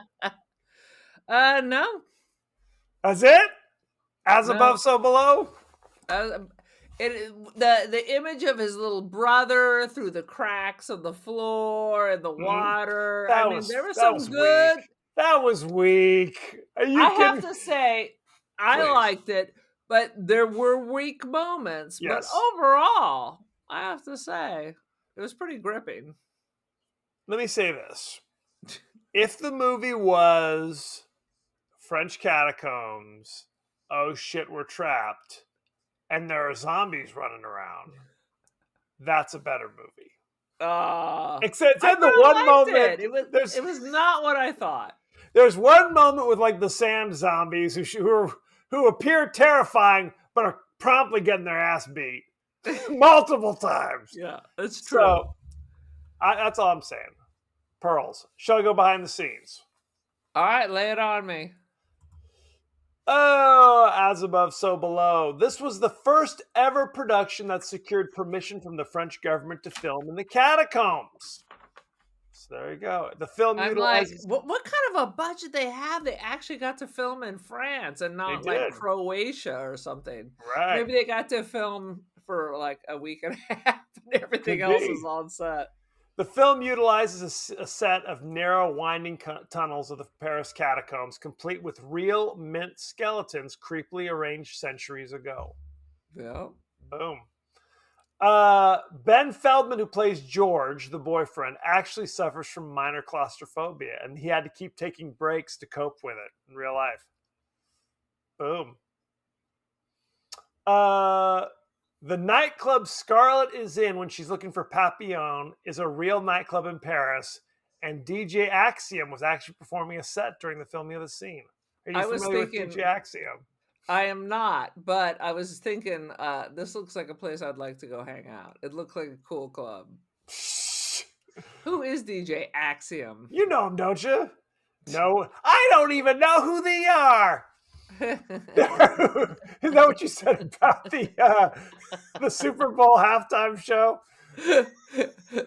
No. That's it? As above, so below? The image of his little brother through the cracks of the floor and the water. There was some good... Weak. That was weak. I have to say, I liked it, but there were weak moments. Yes. But overall, I have to say, it was pretty gripping. Let me say this. If the movie was French catacombs, oh shit, we're trapped, and there are zombies running around, that's a better movie. Except I in the one liked moment, it was not what I thought. there's one moment with like the sand zombies who appear terrifying, but are promptly getting their ass beat multiple times. Yeah, it's true. So that's all I'm saying. Pearls. Shall I go behind the scenes? All right, lay it on me. Oh, as above, so below. This was the first ever production that secured permission from the French government to film in the catacombs. So there you go. The film I'm like, utilizes... what kind of a budget they have? They actually got to film in France and not like Croatia or something. Right. Maybe they got to film for like a week and a half and everything else is on set. The film utilizes a set of narrow, winding tunnels of the Paris catacombs, complete with real mint skeletons creepily arranged centuries ago. Yeah. Boom. Ben Feldman, who plays George, the boyfriend, actually suffers from minor claustrophobia, and he had to keep taking breaks to cope with it in real life. Boom. The nightclub Scarlett is in when she's looking for Papillon is a real nightclub in Paris, and DJ Axiom was actually performing a set during the filming of the scene. Are you familiar with DJ Axiom? I am not, but I was thinking this looks like a place I'd like to go hang out. It looks like a cool club. Who is DJ Axiom? You know him, don't you? No, I don't even know who they are. Is that what you said about the Super Bowl halftime show?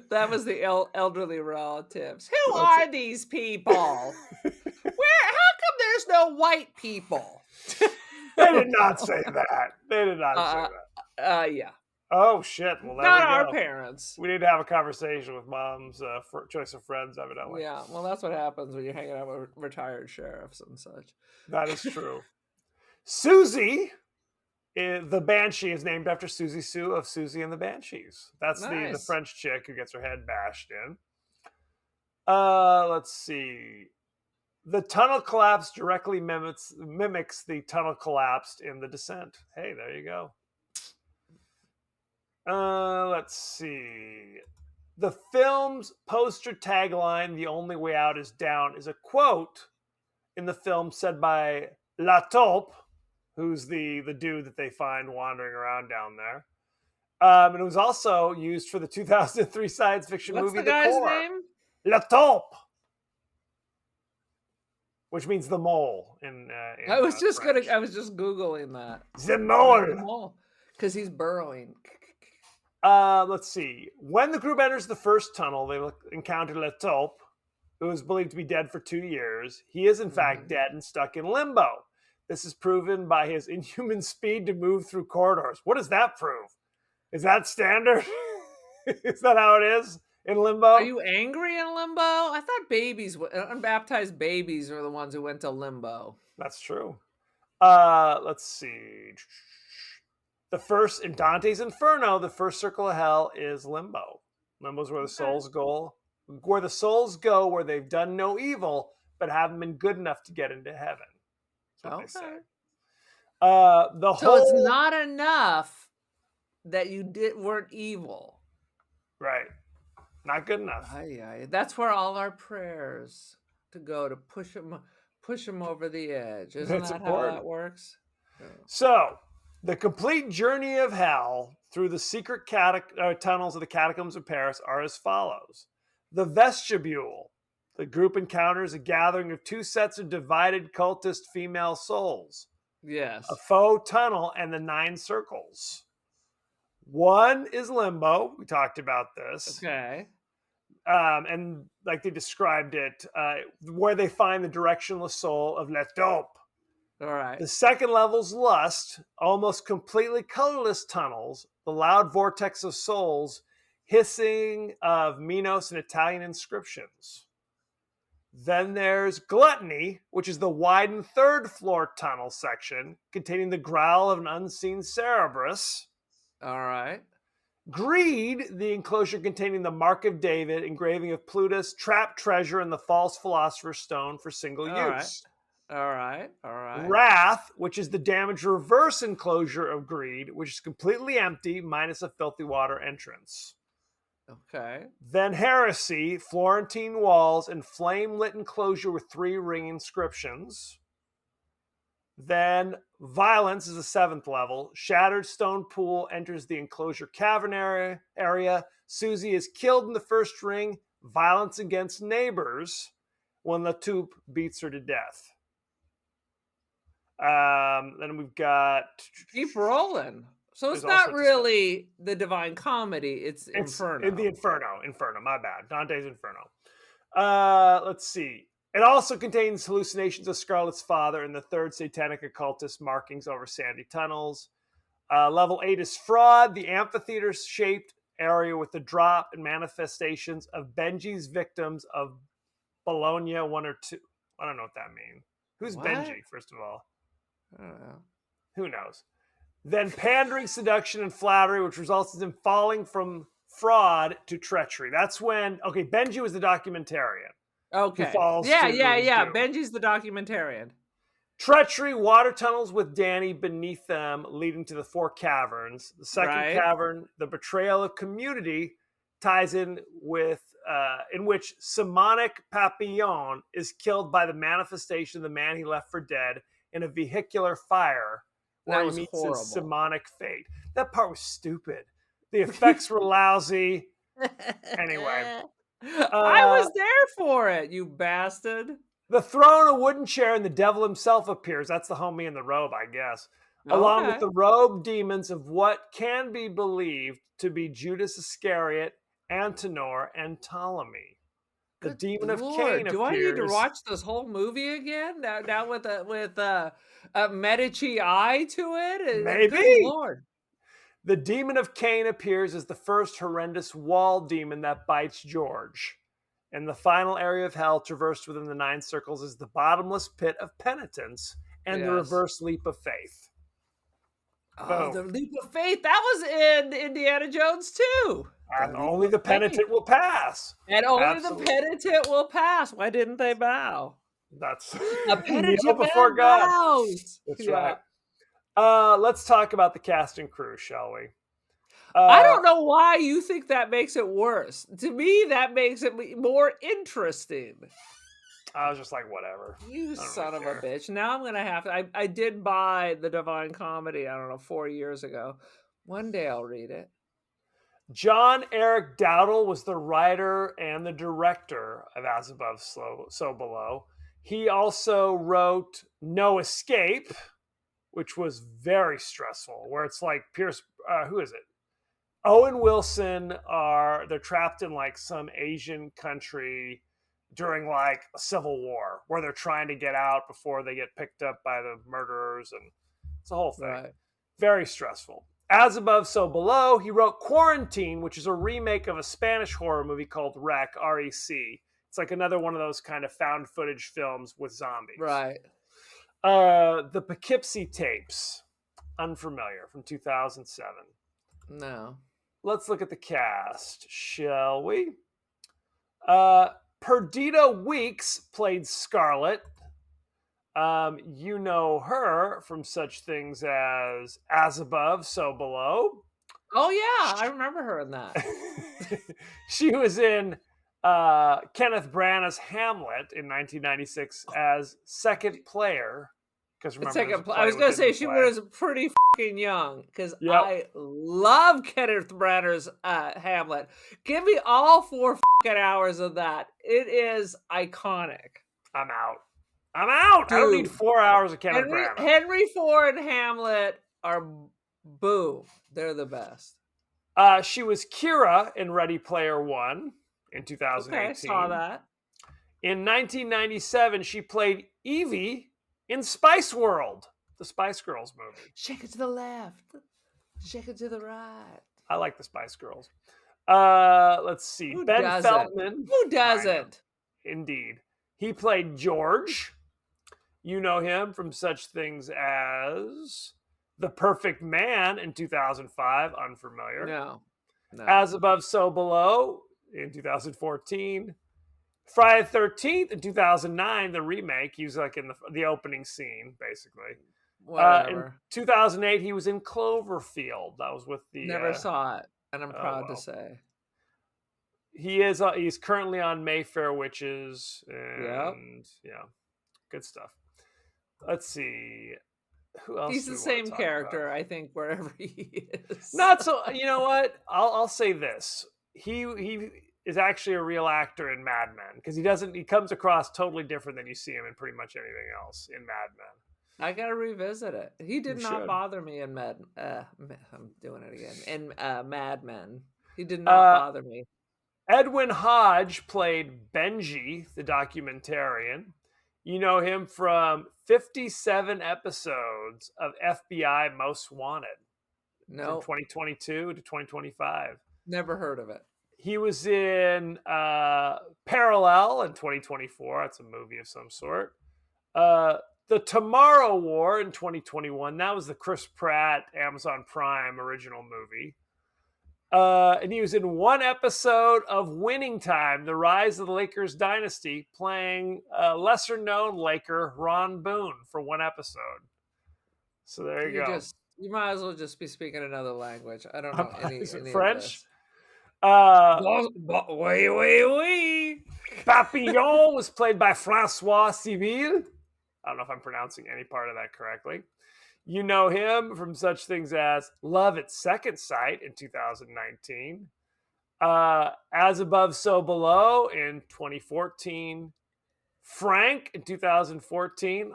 That was the elderly relatives. Who are these people? How come there's no white people? They did not say that. They did not say that. Yeah. Oh shit! Well, not our parents. We need to have a conversation with Mom's choice of friends, evidently. Yeah, well, that's what happens when you're hanging out with retired sheriffs and such. That is true. Susie, the Banshee, is named after Susie Sue of Susie and the Banshees. That's the French chick who gets her head bashed in. Let's see. The tunnel collapse directly mimics the tunnel collapsed in The Descent. Hey, there you go. Let's see. The film's poster tagline, "The only way out is down," is a quote in the film said by La Taupe, who's the dude that they find wandering around down there. And it was also used for the 2003 science fiction movie The guy's Core. name? La Taupe, which means the mole. I was just French. I was just googling that. The mole, because he's burrowing. Let's see. When the group enters the first tunnel, they encounter La Taupe, who is believed to be dead for 2 years. He is, in fact, dead and stuck in limbo. This is proven by his inhuman speed to move through corridors. What does that prove? Is that standard? Is that how it is in limbo? Are you angry in limbo? I thought unbaptized babies were the ones who went to limbo. That's true. Let's see. The first, in Dante's Inferno, the first circle of hell is limbo. Limbo's where the souls go. Where the souls go, where they've done no evil, but haven't been good enough to get into heaven. That's what they say. So it's not enough that you weren't evil. Right. Not good enough. That's where all our prayers to go to push them over the edge. Isn't that how that works? So, the complete journey of hell through the secret tunnels of the catacombs of Paris are as follows. The vestibule. The group encounters a gathering of 2 sets of divided cultist female souls. Yes. A faux tunnel and the 9 circles. One is limbo. We talked about this. Okay. And like they described it, where they find the directionless soul of La Taupe. All right. The second level's lust, almost completely colorless tunnels, the loud vortex of souls, hissing of Minos and Italian inscriptions. Then there's gluttony, which is the widened 3rd floor tunnel section containing the growl of an unseen Cerberus. All right. Greed, the enclosure containing the Mark of David, engraving of Plutus, trapped treasure, and the false philosopher's stone for single use. All right. Wrath, which is the damage reverse enclosure of Greed, which is completely empty, minus a filthy water entrance. Okay. Then Heresy, Florentine walls, and flame-lit enclosure with 3 ring inscriptions. Then Violence is the 7th level. Shattered stone pool enters the enclosure cavern area. Susie is killed in the first ring. Violence against neighbors when Latoupe beats her to death. Then we've got... Keep rolling. So it's There's all not sorts of really the Divine Comedy. It's Inferno. In the Inferno, my bad. Dante's Inferno. Let's see. It also contains hallucinations of Scarlet's father and the 3rd satanic occultist markings over sandy tunnels. Level 8 is Fraud, the amphitheater-shaped area with the drop and manifestations of Benji's victims of Bologna 1 or 2. I don't know what that means. Who's What? Benji, first of all? I don't know. Who knows? Then pandering, seduction, and flattery, which results in him falling from fraud to treachery. That's when, okay, Benji was the documentarian. Okay. falls Yeah. to doom. Benji's the documentarian. Treachery, water tunnels with Danny beneath them, leading to the 4 caverns. The second cavern, the betrayal of community, ties in with, in which Simonic Papillon is killed by the manifestation of the man he left for dead in a vehicular fire, where he meets his Simonic fate. That part was stupid. The effects were lousy. Anyway. I was there for it, you bastard. The throne, a wooden chair, and the devil himself appears. That's the homie in the robe, I guess. Okay. Along with the robed demons of what can be believed to be Judas Iscariot, Antenor, and Ptolemy. The demon of Cain appears. Do I need to watch this whole movie again? Now with a Medici eye to it? Maybe. Good Lord. The demon of Cain appears as the first horrendous wall demon that bites George. And the final area of hell traversed within the 9 circles is the bottomless pit of penitence and the reverse leap of faith. Oh, the leap of faith. That was in Indiana Jones too. And only the penitent will pass. And only the penitent will pass. Why didn't they bow? That's a penitent before God. Bows. That's right. Let's talk about the cast and crew, shall we? I don't know why you think that makes it worse. To me, that makes it more interesting. I was just like, whatever. You son of a bitch. Now I'm going to have to... I did buy the Divine Comedy, I don't know, 4 years ago. One day I'll read it. John Eric Dowdle was the writer and the director of As Above, So Below. He also wrote No Escape, which was very stressful, where it's like Pierce... who is it? Owen Wilson they're trapped in like some Asian country during like a civil war where they're trying to get out before they get picked up by the murderers, and it's a whole thing. Right. Very stressful. As Above, So Below. He wrote Quarantine, which is a remake of a Spanish horror movie called REC, R-E-C. It's like another one of those kind of found footage films with zombies. Right. The Poughkeepsie Tapes. Unfamiliar, from 2007. No. Let's look at the cast, shall we? Perdita Weeks played Scarlet. You know her from such things as Above, So Below. Oh, yeah. I remember her in that. She was in Kenneth Branagh's Hamlet in 1996 as second player. I was going to say she was pretty fucking young because I love Kenneth Branagh's Hamlet. Give me all 4 fucking hours of that. It is iconic. I'm out. Dude, I don't need 4 hours of Kenneth Branagh. Henry Ford and Hamlet are boom. They're the best. She was Kira in Ready Player One in 2018. Okay, I saw that. In 1997, she played Evie in Spice World, the Spice Girls movie. Shake it to the left. Shake it to the right. I like the Spice Girls. Let's see. Ben Feldman. Who doesn't? Indeed. He played George. You know him from such things as The Perfect Man in 2005. Unfamiliar. No. As Above, So Below in 2014. Friday the 13th in 2009, the remake. He was like in the opening scene, basically. Whatever. In 2008, he was in Cloverfield. That was with the... Never saw it, and I'm proud to say. He's currently on Mayfair Witches, and good stuff. Let's see. Who else? He's the same character, I think, wherever he is. Not so. You know what? I'll say this. He is actually a real actor in Mad Men because he comes across totally different than you see him in pretty much anything else in Mad Men. I gotta revisit it. He did not bother me in I'm doing it again. In Mad Men, he did not bother me. Edwin Hodge played Benji, the documentarian. You know him from 57 episodes of FBI Most Wanted. No. From 2022 to 2025. Never heard of it. He was in Parallel in 2024. That's a movie of some sort. The Tomorrow War in 2021. That was the Chris Pratt Amazon Prime original movie. And he was in one episode of Winning Time, The Rise of the Lakers Dynasty, playing a lesser-known Laker, Ron Boone, for one episode. So there you go. You might as well just be speaking another language. I don't know any French. Oui. Papillon was played by Francois Civil. I don't know if I'm pronouncing any part of that correctly. You know him from such things as Love at Second Sight in 2019, As Above, So Below in 2014, Frank in 2014.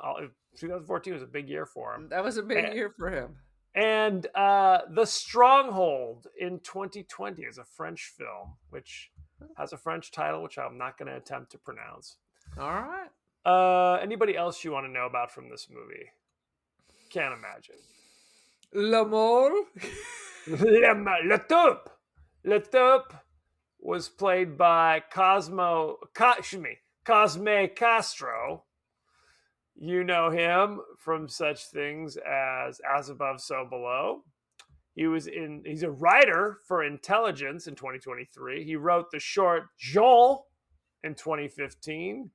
2014 was a big year for him. That was a big year for him. And The Stronghold in 2020 is a French film, which has a French title, which I'm not going to attempt to pronounce. All right. Anybody else you want to know about from this movie? Can't imagine. L'Amour? Le Taupe. Le Taupe was played by Cosme Castro. You know him from such things as Above, So Below. He's a writer for Intelligence in 2023. He wrote the short Jean in 2015.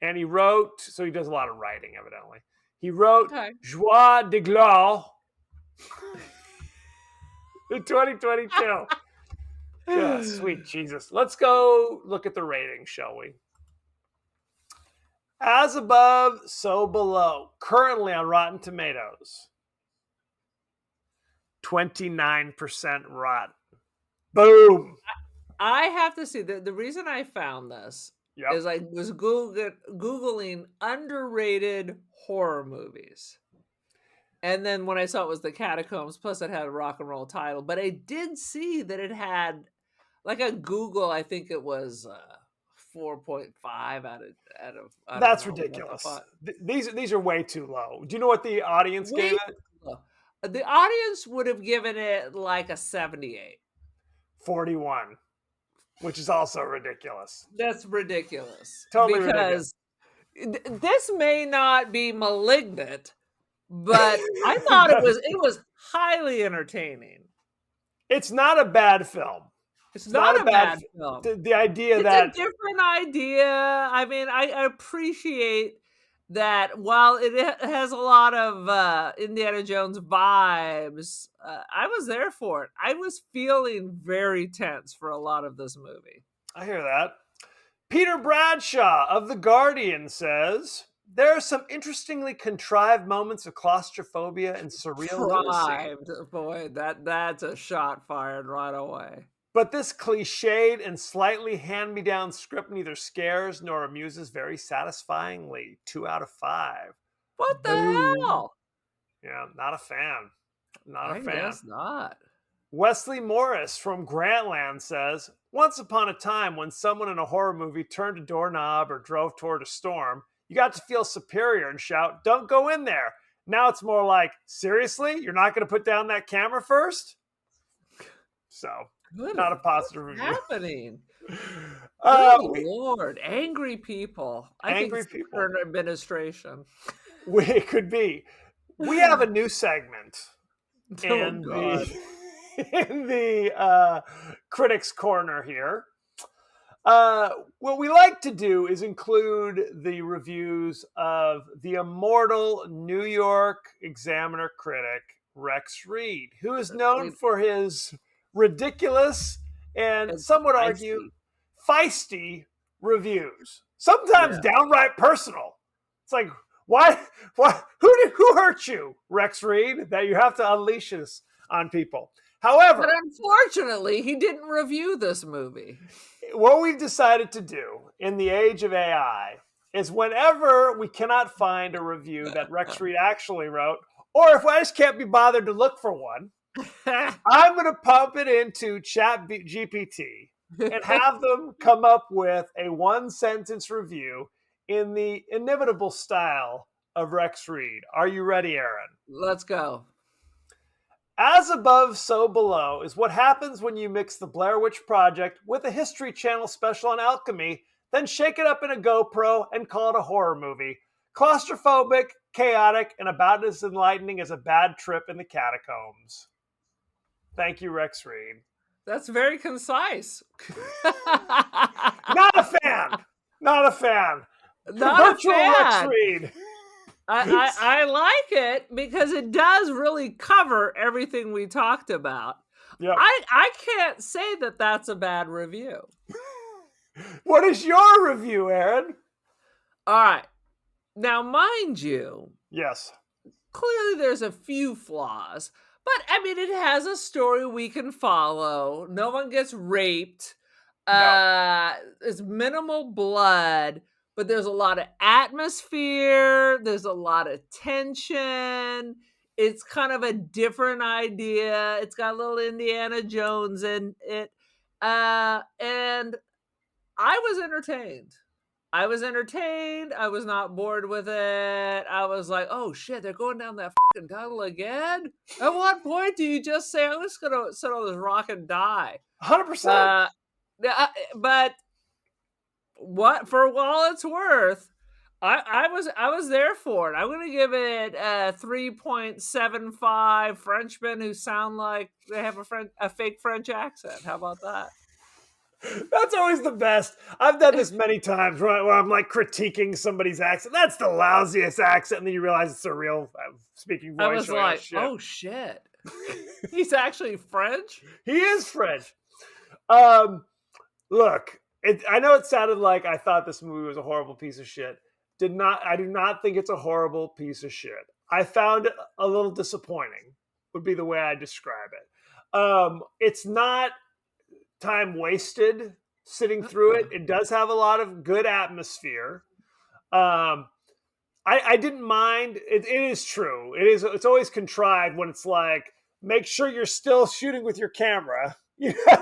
And he wrote, so he does a lot of writing, evidently. He wrote Joie de Gloire in 2022. Yeah, sweet Jesus. Let's go look at the ratings, shall we? As Above, So Below. Currently on Rotten Tomatoes. 29% rotten. Boom. I have to see, the reason I found this is I was Googling underrated horror movies. And then when I saw it was The Catacombs, plus it had a rock and roll title. But I did see that it had, like a Google, I think it was 4.5 out of That's ridiculous. These are way too low. Do you know what the audience gave it? The audience would have given it like a 78. 41. Which is also ridiculous. That's ridiculous. Totally ridiculous. This may not be Malignant, but I thought it was highly entertaining. It's not a bad film. It's not a bad film. The idea it's that a different idea. I mean, I appreciate that while it has a lot of Indiana Jones vibes, I was there for it. I was feeling very tense for a lot of this movie. I hear that. Peter Bradshaw of The Guardian says, there are some interestingly contrived moments of claustrophobia and surreal Contrived. Boy, that's a shot fired right away. But this cliched and slightly hand-me-down script neither scares nor amuses very satisfyingly. 2 out of 5. What the hell? Yeah, not a fan. Not a fan. I guess not. Wesley Morris from Grantland says, once upon a time when someone in a horror movie turned a doorknob or drove toward a storm, you got to feel superior and shout, don't go in there. Now it's more like, seriously? You're not going to put down that camera first? So... not a positive review. Happening. Good Lord, angry people. Angry people. Current administration. It could be. We have a new segment in the Critics Corner here. What we like to do is include the reviews of the immortal New York Examiner critic Rex Reed, who is known for his ridiculous and some would argue feisty reviews, sometimes downright personal. It's like, why, who hurt you, Rex Reed, that you have to unleash this on people? However, but unfortunately, he didn't review this movie. What we've decided to do in the age of AI is whenever we cannot find a review that Rex Reed actually wrote, or if I just can't be bothered to look for one, I'm going to pump it into ChatGPT and have them come up with a one-sentence review in the inimitable style of Rex Reed. Are you ready, Aaron? Let's go. As above, so below is what happens when you mix the Blair Witch Project with a History Channel special on alchemy, then shake it up in a GoPro and call it a horror movie. Claustrophobic, chaotic, and about as enlightening as a bad trip in the catacombs. Thank you, Rex Reed. That's very concise. Not a fan. Not a fan. Not Virtual a fan. Rex Reed. I like it because it does really cover everything we talked about. Yep. I can't say that that's a bad review. What is your review, Aaron? All right. Now, mind you, yes, clearly there's a few flaws, but I mean, it has a story we can follow. No one gets raped. No. It's minimal blood. But there's a lot of atmosphere. There's a lot of tension. It's kind of a different idea. It's got a little Indiana Jones in it. And I was entertained. I was not bored with it. I was like, oh shit, they're going down that fucking tunnel again? At what point do you just say, I'm just going to sit on this rock and die? 100%. But what, for all it's worth, I was there for it. I'm going to give it a 3.75 Frenchmen who sound like they have a fake French accent. How about that? That's always the best. I've done this many times where I'm like critiquing somebody's accent. That's the lousiest accent, and then you realize it's a real speaking voice. I was like, oh shit. He's actually French? He is French. Look, I know it sounded like I thought this movie was a horrible piece of shit. I do not think it's a horrible piece of shit. I found it a little disappointing, would be the way I describe it. It's not time wasted sitting through it. It does have a lot of good atmosphere. I didn't mind. It is true. It's always contrived when it's like, make sure you're still shooting with your camera.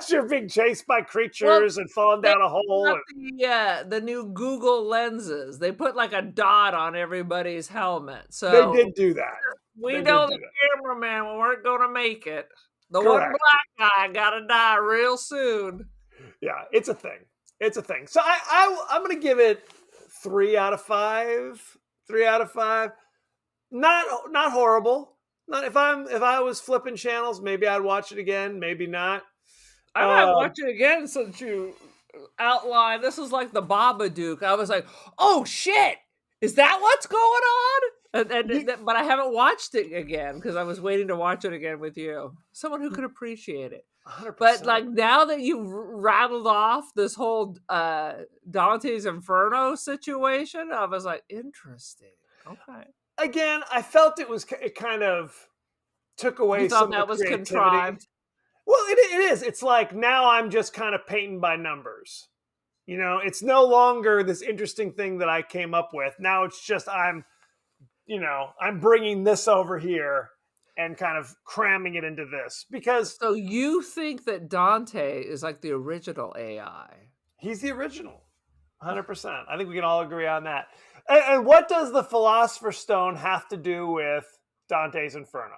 You're being chased by creatures and falling down a hole. The new Google lenses. They put like a dot on everybody's helmet. So they did do that. We know the cameraman weren't going to make it. The one black guy got to die real soon. Yeah, it's a thing. It's a thing. So I'm going to give it 3 out of 5. 3 out of 5. Not horrible. Not if I was flipping channels, maybe I'd watch it again. Maybe not. I might watch it again since you outlined. This is like the Babadook. I was like, oh shit, is that what's going on? But I haven't watched it again because I was waiting to watch it again with you. Someone who could appreciate it. 100%. But like now that you've rattled off this whole Dante's Inferno situation, I was like, interesting. Okay. Again, I felt it kind of took away some of the creativity. Contrived. Well, it is. It's like now I'm just kind of painting by numbers. It's no longer this interesting thing that I came up with. Now it's just I'm bringing this over here and kind of cramming it into this because. So you think that Dante is like the original AI? He's the original, 100%. I think we can all agree on that. And what does the Philosopher's Stone have to do with Dante's Inferno?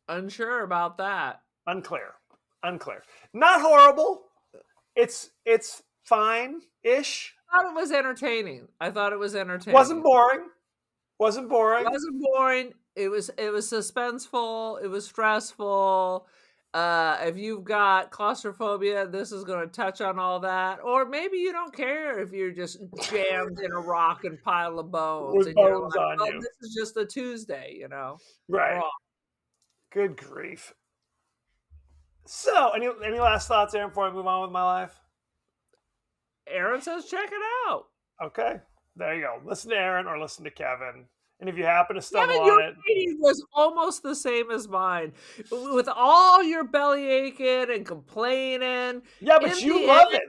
Unsure about that. Unclear. Not horrible. It's fine-ish. I thought it was entertaining. Wasn't boring. It was suspenseful. It was stressful. If you've got claustrophobia, this is going to touch on all that. Or maybe you don't care if you're just jammed in a rock and pile of bones. With and bones you're like, on you. This is just a Tuesday, Right. Wrong. Good grief. So, any last thoughts, Aaron, before I move on with my life? Aaron says check it out. Okay, there you go. Listen to Aaron or listen to Kevin. And if you happen to stumble Kevin, your on it, rating was almost the same as mine. With all your belly aching and complaining. yeah, but you love it.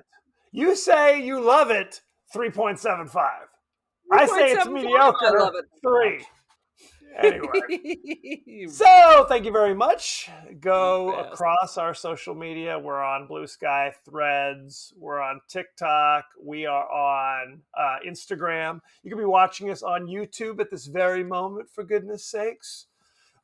You say you love it. 3.75. I say it's mediocre. I love it. 3. Anyway, so thank you very much. Go across our social media. We're on Blue Sky, Threads. We're on TikTok. We are on Instagram. You can be watching us on YouTube at this very moment, for goodness sakes.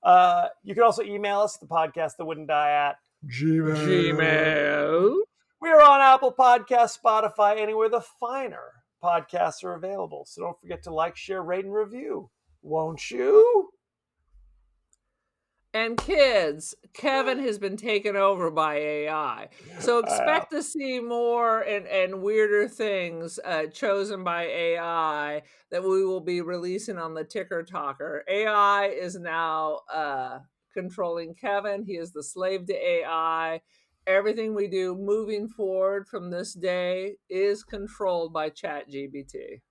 You can also email us, the podcast that wouldn't die at Gmail. We are on Apple Podcasts, Spotify, anywhere the finer podcasts are available. So don't forget to like, share, rate, and review. Won't you? And kids, Kevin has been taken over by AI. So expect to see more and weirder things chosen by AI that we will be releasing on the Ticker Talker. AI is now controlling Kevin. He is the slave to AI. Everything we do moving forward from this day is controlled by ChatGPT.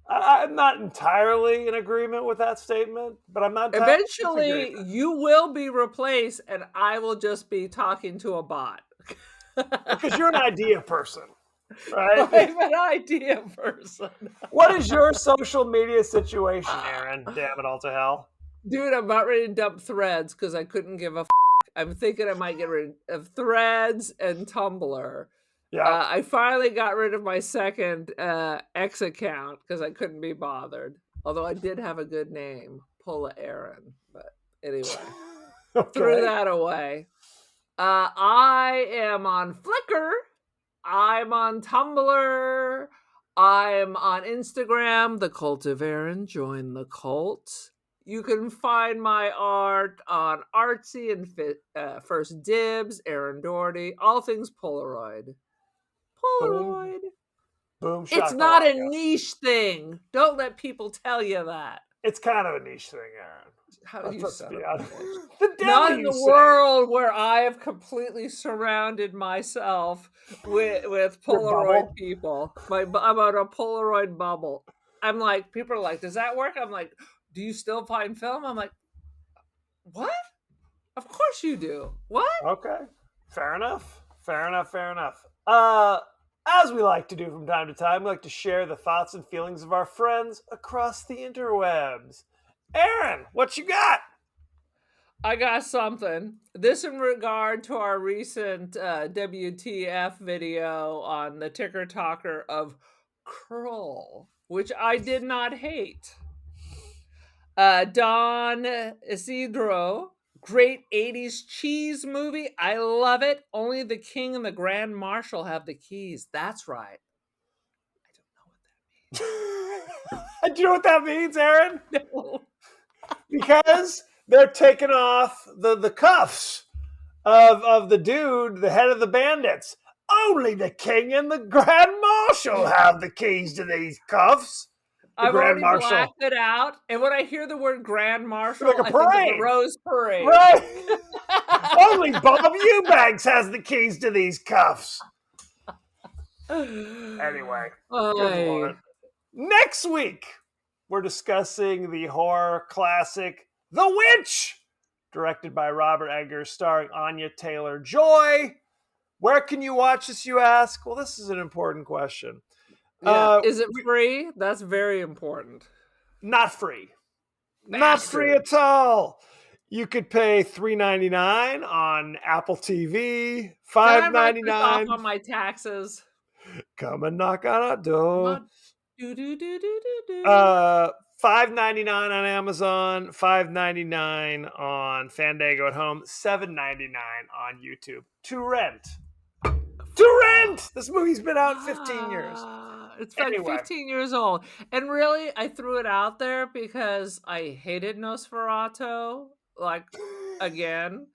I'm not entirely in agreement with that statement, but I'm not. Eventually, you will be replaced, and I will just be talking to a bot. Because you're an idea person, right? I'm an idea person. What is your social media situation, Aaron? Damn it all to hell. Dude, I'm about ready to dump Threads because I couldn't give a f***. I'm thinking I might get rid of Threads and Tumblr. Yeah, I finally got rid of my second X account because I couldn't be bothered. Although I did have a good name, Pola Aaron. But anyway, threw that away. I am on Flickr. I'm on Tumblr. I'm on Instagram. The Cult of Aaron. Join the cult. You can find my art on Artsy and First Dibs, Aaron Doherty, all things Polaroid. Polaroid. Boom. It's not a niche thing. Don't let people tell you that. It's kind of a niche thing, Aaron. How do you say Not in the world where I have completely surrounded myself with Polaroid people. I'm on a Polaroid bubble. I'm like, people are like, does that work? I'm like, do you still find film? I'm like, what? Of course you do. What? Okay. Fair enough. As we like to do from time to time, we like to share the thoughts and feelings of our friends across the interwebs. Aaron, what you got? I got something. This in regard to our recent WTF video on the Ticker Talker of Krull, which I did not hate. Don Isidro, great 80s cheese movie. I love it. Only the king and the grand marshal have the keys. That's right. I don't know what that means. Do you know what that means, Aaron? No. Because they're taking off the cuffs of the dude, the head of the bandits. Only the king and the grand marshal have the keys to these cuffs. I've already blacked it out, and when I hear the word Grand Marshal, like a parade. I think of the Rose Parade. Right. Only Bob Eubanks has the keys to these cuffs. Anyway, next week we're discussing the horror classic The Witch, directed by Robert Eggers, starring Anya Taylor-Joy. Where can you watch this, you ask? Well, this is an important question. Yeah. Is it free? That's very important. Not free. Not free at all. You could pay $3.99 on Apple TV, $5.99 off on my taxes. Come and knock on our door. $5.99 on Amazon, $5.99 on Fandango at home, $7.99 on YouTube to rent. This movie's been out 15 years. It's like 15 years old. And really, I threw it out there because I hated Nosferatu, again.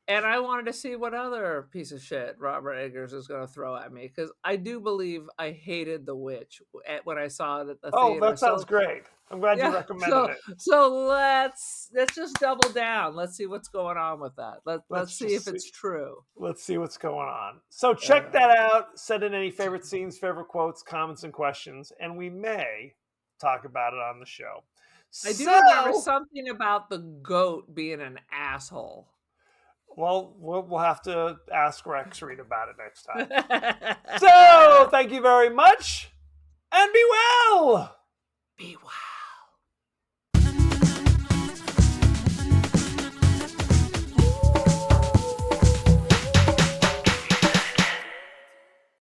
And I wanted to see what other piece of shit Robert Eggers is going to throw at me. Because I do believe I hated The Witch when I saw it at the theater. Oh, that sounds great. I'm glad you recommended it. So let's just double down. Let's see what's going on with that. Let's see if it's true. Let's see what's going on. So check that out. Send in any favorite scenes, favorite quotes, comments, and questions, and we may talk about it on the show. I do remember something about the goat being an asshole. Well, we'll have to ask Rex Reed about it next time. So, thank you very much, and be